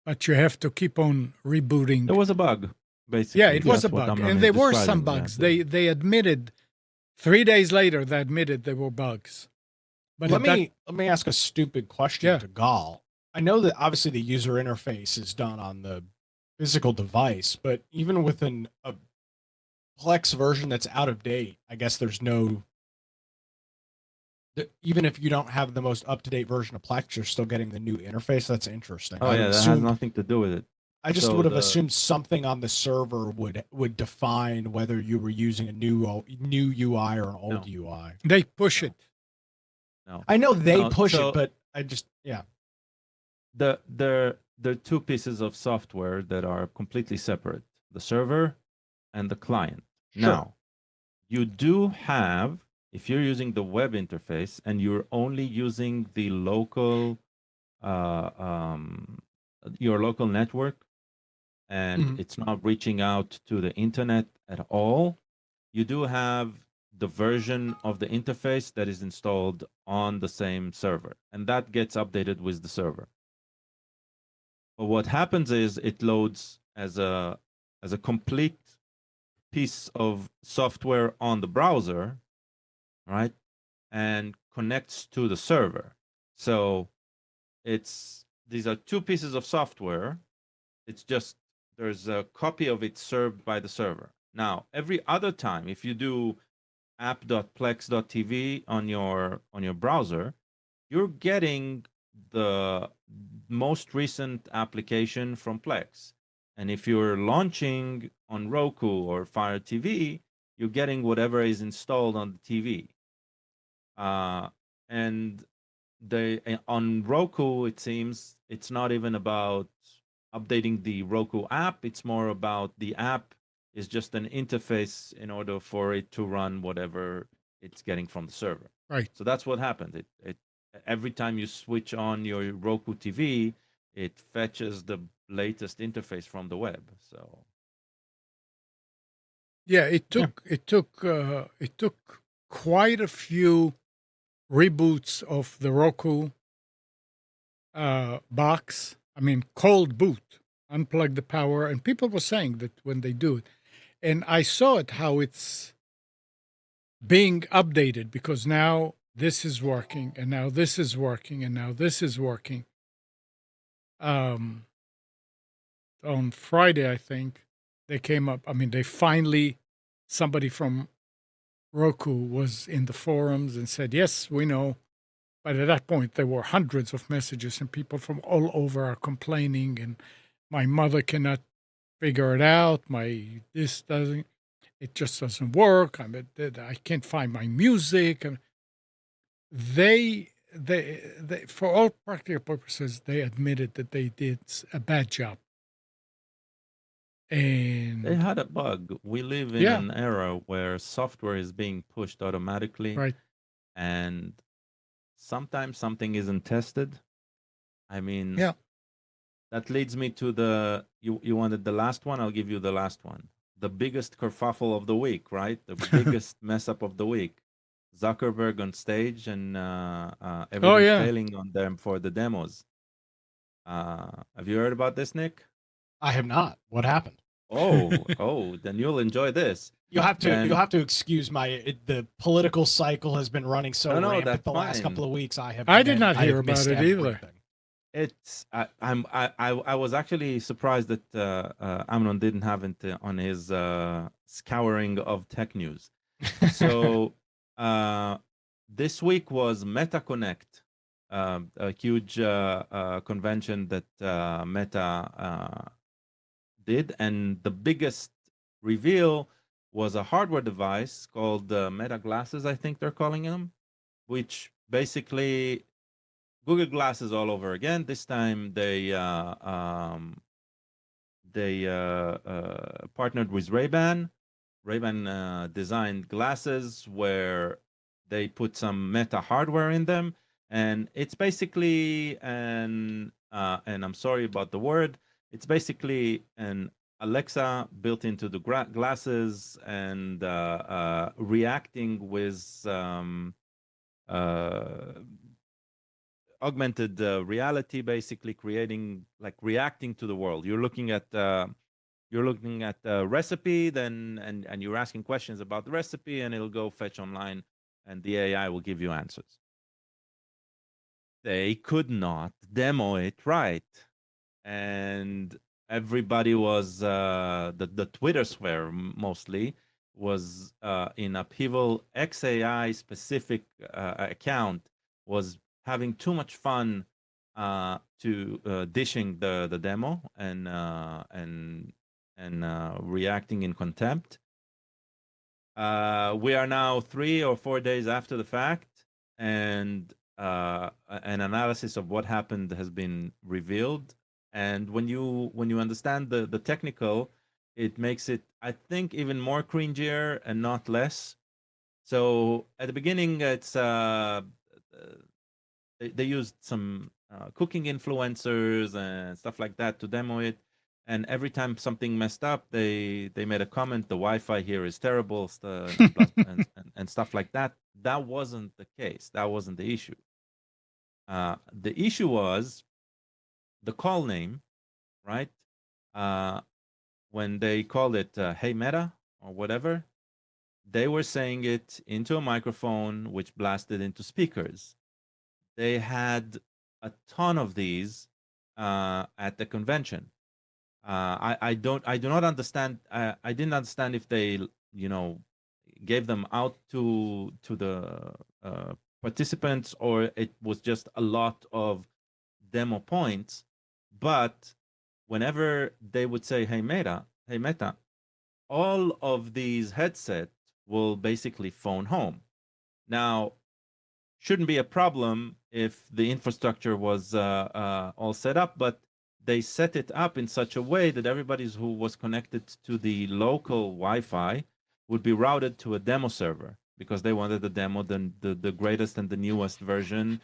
But you have to keep on rebooting. there was a bug, basically. Yeah, it was a That's what bug. Amnon And is there were describing, some yeah. bugs. They admitted 3 days later, they admitted there were bugs. But let me ask a stupid question Yeah. to Gal. I know that obviously the user interface is done on the physical device, but even with a Plex version that's out of date, I guess there's no. Even if you don't have the most up to date version of Plex, you're still getting the new interface. That's interesting. Oh I yeah, that has assumed- nothing to do with it. I just So would have the- assumed something on the server would define whether you were using a new UI or an old No. UI. they push it. No, I know they No, push so- it, but I just there are two pieces of software that are completely separate: the server and the client. Sure. Now, you do have, if you're using the web interface and you're only using the local your local network, and Mhm. it's not reaching out to the internet at all, you do have the version of the interface that is installed on the same server, and that gets updated with the server. But what happens is it loads as a complete piece of software on the browser, right? And connects to the server. So these are two pieces of software. It's just there's a copy of it served by the server. Now, every other time, if you do app.plex.tv on your browser, you're getting the most recent application from Plex. And if you're launching on Roku or Fire TV, you're getting whatever is installed on the TV. And on Roku, it seems it's not even about updating the Roku app. It's more about the app is just an interface in order for it to run whatever it's getting from the server. Right. So that's what happened. It every time you switch on your Roku TV, it fetches the latest interface from the web. So Yeah, it Yeah. took quite a few reboots of the Roku box. I mean, cold boot, unplug the power, and people were saying that when they do it, and I saw it how it's being updated because now this is working, and now this is working, and now this is working. On Friday, I think they came up. I mean, they finally somebody from Roku was in the forums and said, "Yes, we know." But at that point, there were hundreds of messages, and people from all over are complaining. And my mother cannot figure it out. It just doesn't work. I can't find my music. And they, for all practical purposes, they admitted that they did a bad job. they And had a bug. We live in yeah, an era where software is being pushed automatically, right. and sometimes something isn't tested. I mean, Yeah. that leads me to you wanted the last one? I'll give you the last one. The biggest kerfuffle of the week, right? The biggest mess up of the week. Zuckerberg on stage and Oh, everything yeah. failing on them for the demos. Have you heard about this, Nick? I have not. What happened? Oh, then you'll enjoy this. You'll have Then to excuse the political cycle has been running so no, rampant that's the last fine. couple of weeks. I did not I hear have about missed it either. everything. It's I was actually surprised that Amnon didn't have it on his scouring of tech news. So this week was MetaConnect, a huge convention that Meta did, and the biggest reveal was a hardware device called Meta Glasses, I think they're calling them, which basically Google Glasses all over again. This time they partnered with Ray-Ban. Ray-Ban designed glasses where they put some Meta hardware in them, and it's basically and I'm sorry about the word. It's basically an Alexa built into the glasses and reacting with uh, augmented reality, basically creating like reacting to the world. You're looking at a recipe, then and you're asking questions about the recipe, and it'll go fetch online, and the AI will give you answers. They could not demo it right, and everybody was the Twitter sphere mostly was in upheaval. XAI specific account was having too much fun to dishing the demo and reacting in contempt. We are now 3 or 4 days after the fact, and an analysis of what happened has been revealed. And when you understand the technical, it makes it, I think, even more cringier and not less. So at the beginning, it's they used some cooking influencers and stuff like that to demo it. And every time something messed up, they made a comment. The Wi-Fi here is terrible, and stuff like that. That wasn't the case. That wasn't the issue. The issue was the call name, right? When they called it "Hey Meta" or whatever, they were saying it into a microphone, which blasted into speakers. They had a ton of these at the convention. I do not understand. I didn't understand if they, gave them out to the participants, or it was just a lot of demo points. But whenever they would say, "Hey Meta," all of these headsets will basically phone home. Now, shouldn't be a problem if the infrastructure was all set up, but they set it up in such a way that everybody who was connected to the local Wi-Fi would be routed to a demo server because they wanted the demo, the greatest and the newest version.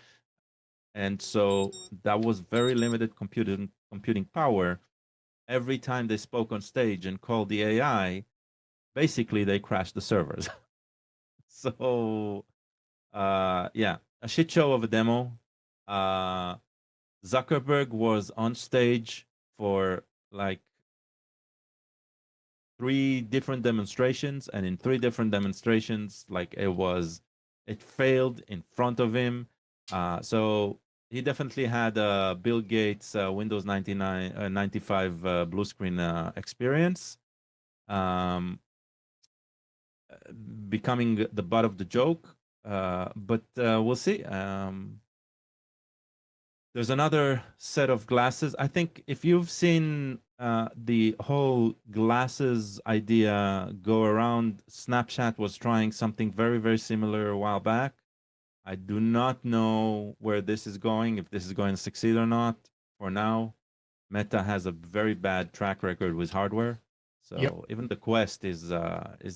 And so that was very limited computing power. Every time they spoke on stage and called the AI, basically they crashed the servers. So yeah, a shit show of a demo. Zuckerberg was on stage for like 3 different demonstrations, and in 3 different demonstrations, like it failed in front of him. So he definitely had a Bill Gates Windows 95 blue screen experience, becoming the butt of the joke. But we'll see. There's another set of glasses. I think if you've seen the whole glasses idea go around, Snapchat was trying something very, very similar a while back. I do not know where this is going, if this is going to succeed or not. For now, Meta has a very bad track record with hardware. So Yep. even the Quest is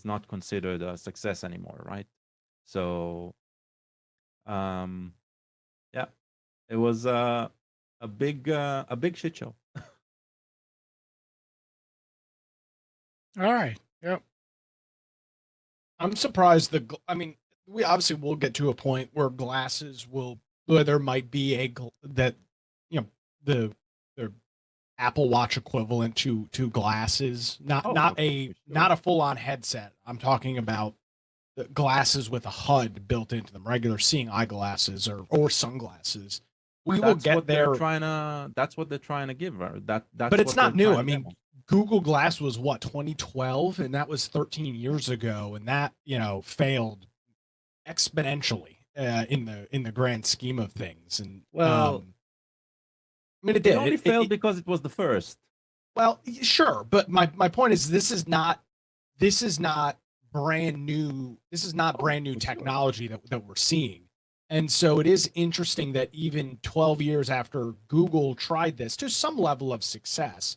not considered a success anymore, right? So yeah, it was a big shit show. All right. Yep. I'm surprised I mean, we obviously will get to a point where where there might be that, the Apple Watch equivalent to glasses, not a full on headset. I'm talking about the glasses with a HUD built into them, regular seeing eyeglasses or sunglasses. We will get there. That's what they're trying to give her. That's but it's what not they're new. trying I to mean, demo. Google Glass was what, 2012, and that was 13 years ago, and that failed exponentially in the grand scheme of things. And Well, I mean, it it did. only failed because it was the first. Well, sure, but my point is this is not brand new. This is not brand new for sure. technology that we're seeing. And so it is interesting that even 12 years after Google tried this to some level of success,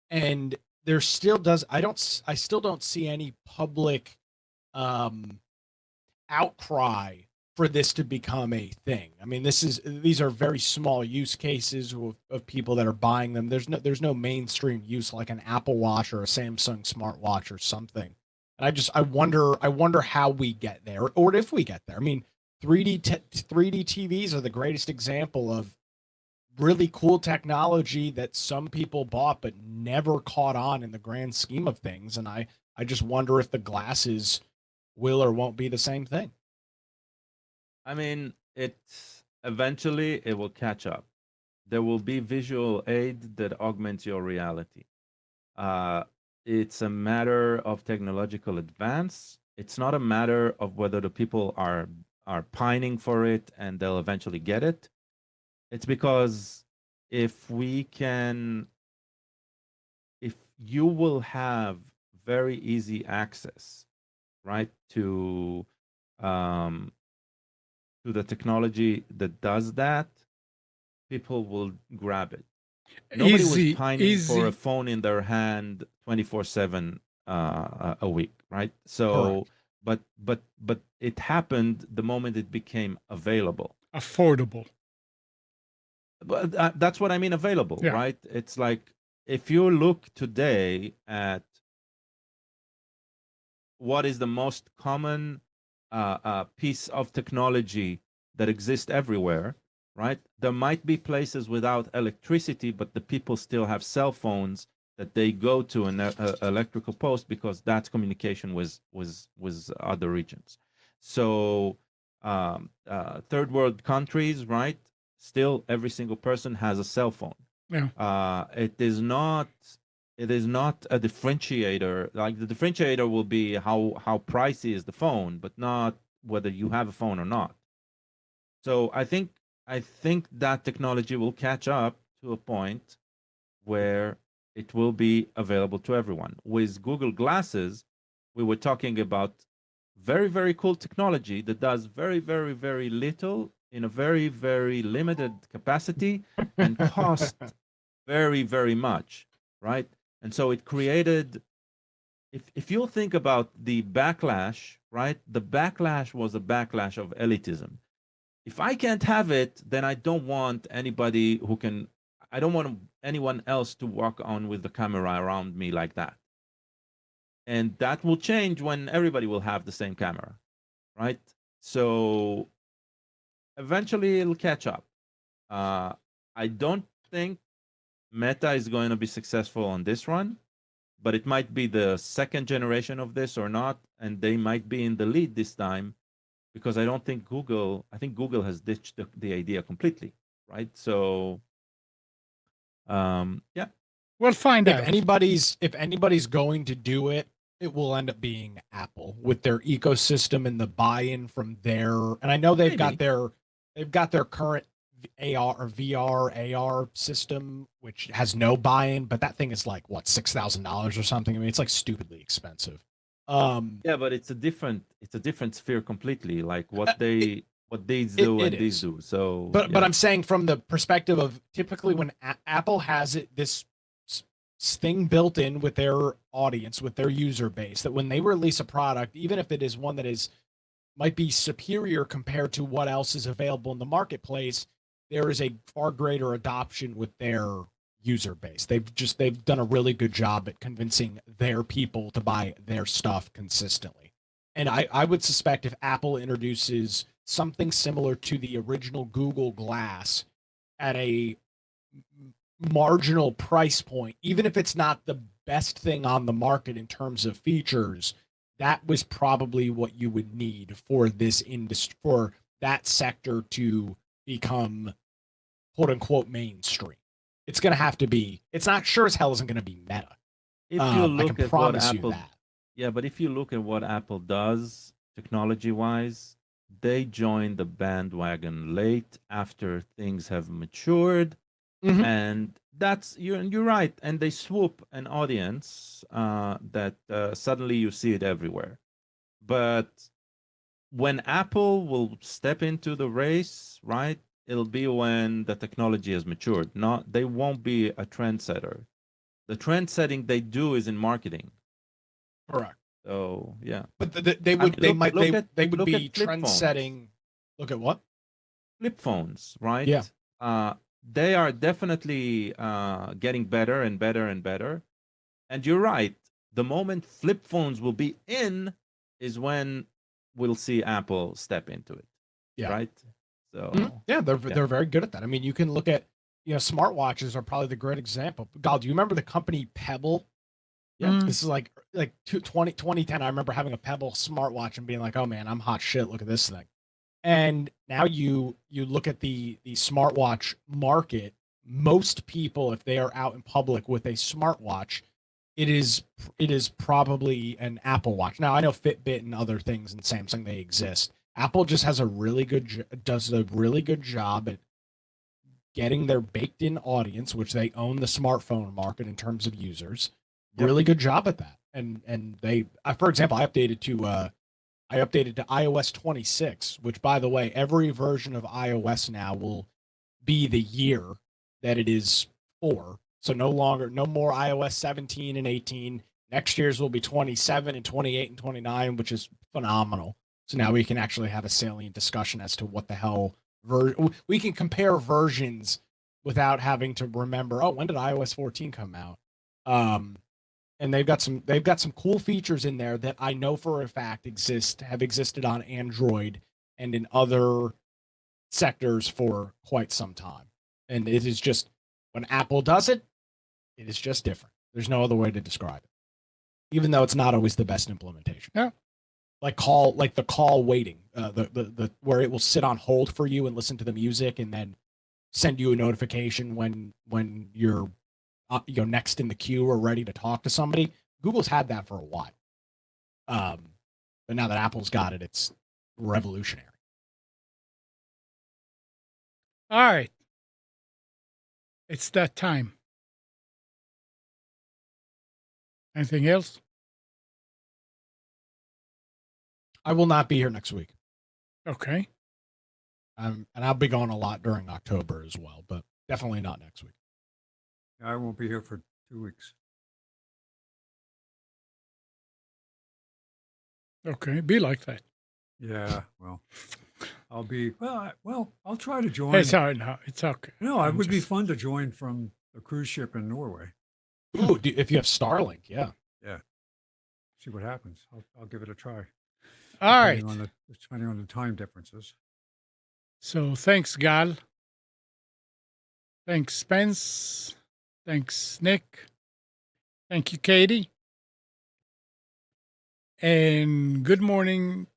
and there still does I still don't see any public outcry for this to become a thing. I mean, these are very small use cases of people that are buying them. There's no mainstream use like an Apple Watch or a Samsung smartwatch or something. And I wonder how we get there, or if we get there. I mean, 3D TVs are the greatest example of really cool technology that some people bought but never caught on in the grand scheme of things. And I just wonder if the glasses will or won't be the same thing. I mean, eventually it will catch up. There will be visual aid that augments your reality. It's a matter of technological advance. It's not a matter of whether the people are pining for it and they'll eventually get it. It's because if you will have very easy access, right, to the technology that does that, people will grab it. Nobody was pining for a phone in their hand 24/7 a week, right? So, Correct. but it happened the moment it became available, Affordable. But that's what I mean available, Yeah. right? It's like if you look today at what is the most common piece of technology that exists everywhere, right? There might be places without electricity, but the people still have cell phones that they go to an electrical post because that's communication with other regions. So third world countries, right? Still, every single person has a cell phone. Yeah. It is not a differentiator. Like the differentiator will be how pricey is the phone, but not whether you have a phone or not. So I think that technology will catch up to a point where it will be available to everyone. With Google Glasses, we were talking about very, very cool technology that does very, very, very little in a very, very limited capacity and cost very, very much, right? And so it created, if you'll think about the backlash, right? The backlash was a backlash of elitism. If I can't have it, then I don't want anybody who can, I don't want anyone else to walk on with the camera around me like that. And that will change when everybody will have the same camera, right? So eventually it'll catch up. I don't think Meta is going to be successful on this run, but it might be the second generation of this or not, and they might be in the lead this time because I think Google has ditched the idea completely, right? So, yeah. We'll find out. If anybody's going to do it, it will end up being Apple with their ecosystem and the buy-in from there. And I know they've got their current AR or VR AR system, which has no buy-in, but that thing is like what, $6,000 or something. I mean, it's like stupidly expensive. Yeah, but it's a different sphere completely. Like what they do and these do. So, but yeah. I'm saying from the perspective of typically when Apple has this thing built in with their audience, with their user base, that when they release a product, even if it is one that is might be superior compared to what else is available in the marketplace, there is a far greater adoption with their user base. They've done a really good job at convincing their people to buy their stuff consistently. And I would suspect if Apple introduces something similar to the original Google Glass at a marginal price point, even if it's not the best thing on the market in terms of features, that was probably what you would need for this industry, for that sector to become quote unquote mainstream. It's going to have to be, it's not sure as hell isn't going to be Meta. If you I look can at what promise you Apple, that. yeah, but if you look at what Apple does technology-wise, they joined the bandwagon late after things have matured, and that's you're right. And they swoop an audience that suddenly you see it everywhere. But when Apple will step into the race, right? It'll be when the technology has matured. Not they won't be a trendsetter. The trend setting they do is in marketing. Correct. So yeah, But they would they would be trend setting. Look at what? Flip phones, right? Yeah. They are definitely getting better and better and better. And you're right. The moment flip phones will be in is when we'll see Apple step into it. Yeah. Right. So yeah, they're very good at that. I mean, you can look at, smartwatches are probably the great example. God, do you remember the company Pebble? Yeah. This is like 2010. I remember having a Pebble smartwatch and being like, oh man, I'm hot shit. Look at this thing. And now you look at the smartwatch market. Most people, if they are out in public with a smartwatch, it is probably an Apple Watch. Now I know Fitbit and other things and Samsung, they exist. Apple just has does a really good job at getting their baked in audience, which they own the smartphone market in terms of users. Yep. Really good job at that. And they, for example, I updated to iOS 26, which, by the way, every version of iOS now will be the year that it is for. So no more iOS 17 and 18. Next year's will be 27 and 28 and 29, which is phenomenal. So now we can actually have a salient discussion as to what the hell we can compare versions without having to remember, oh, when did iOS 14 come out? And they've got some cool features in there that I know for a fact have existed on Android and in other sectors for quite some time. And it is just, when Apple does it, it is just different. There's no other way to describe it, even though it's not always the best implementation. Yeah. Like the call waiting, the where it will sit on hold for you and listen to the music and then send you a notification when you're next in the queue or ready to talk to somebody. Google's had that for a while, but now that Apple's got it, it's revolutionary. All right. It's that time. Anything else? I will not be here next week. Okay. And I'll be gone a lot during October as well, but definitely not next week. I won't be here for 2 weeks. Okay. Be like that. Yeah, well, I'll be I'll try to join. It's all right now. It's okay. No, it I'm would be just- fun to join from a cruise ship in Norway. Ooh, if you have Starlink, yeah. See what happens. I'll give it a try. All right. Depending on the time differences. So thanks, Gal. Thanks, Spence. Thanks, Nick. Thank you, Katie. And good morning,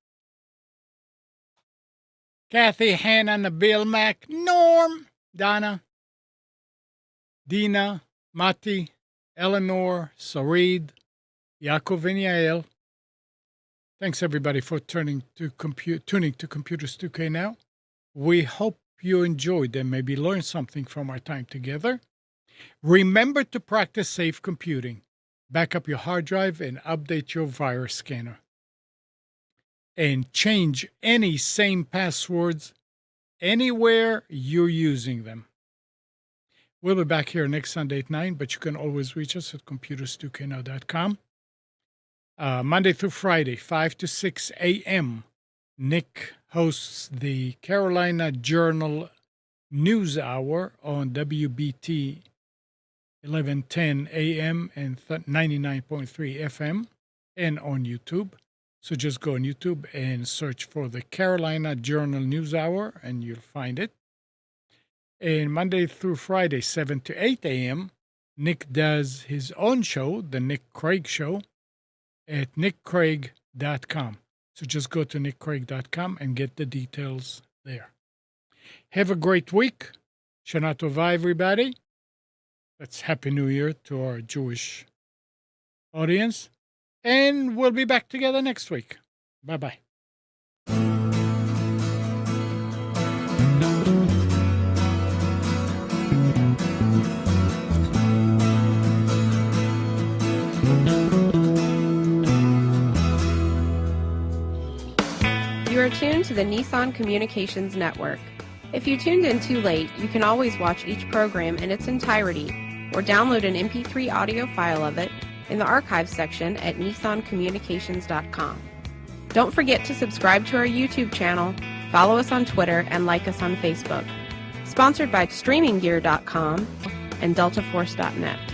Kathy, Hannah, Nabil, Mac, Norm, Donna, Dina, Mati, Eleanor, Sarid, Yaakov, and Yael. Thanks, everybody, for tuning to Computers 2K Now. We hope you enjoyed and maybe learned something from our time together. Remember to practice safe computing. Back up your hard drive and update your virus scanner. And change any same passwords anywhere you're using them. We'll be back here next Sunday at 9, but you can always reach us at computers2know.com. Monday through Friday, 5 to 6 a.m., Nick hosts the Carolina Journal News Hour on WBT 1110 a.m. and 99.3 FM and on YouTube. So just go on YouTube and search for the Carolina Journal News Hour and you'll find it. And Monday through Friday, 7 to 8 a.m., Nick does his own show, The Nick Craig Show, at nickcraig.com. So just go to nickcraig.com and get the details there. Have a great week. Shana Tova, everybody. That's Happy New Year to our Jewish audience. And we'll be back together next week. Bye-bye. You are tuned to the Nissan Communications Network. If you tuned in too late, you can always watch each program in its entirety or download an MP3 audio file of it in the archives section at nissancommunications.com. Don't forget to subscribe to our YouTube channel, follow us on Twitter, and like us on Facebook. Sponsored by StreamingGear.com and DeltaForce.net.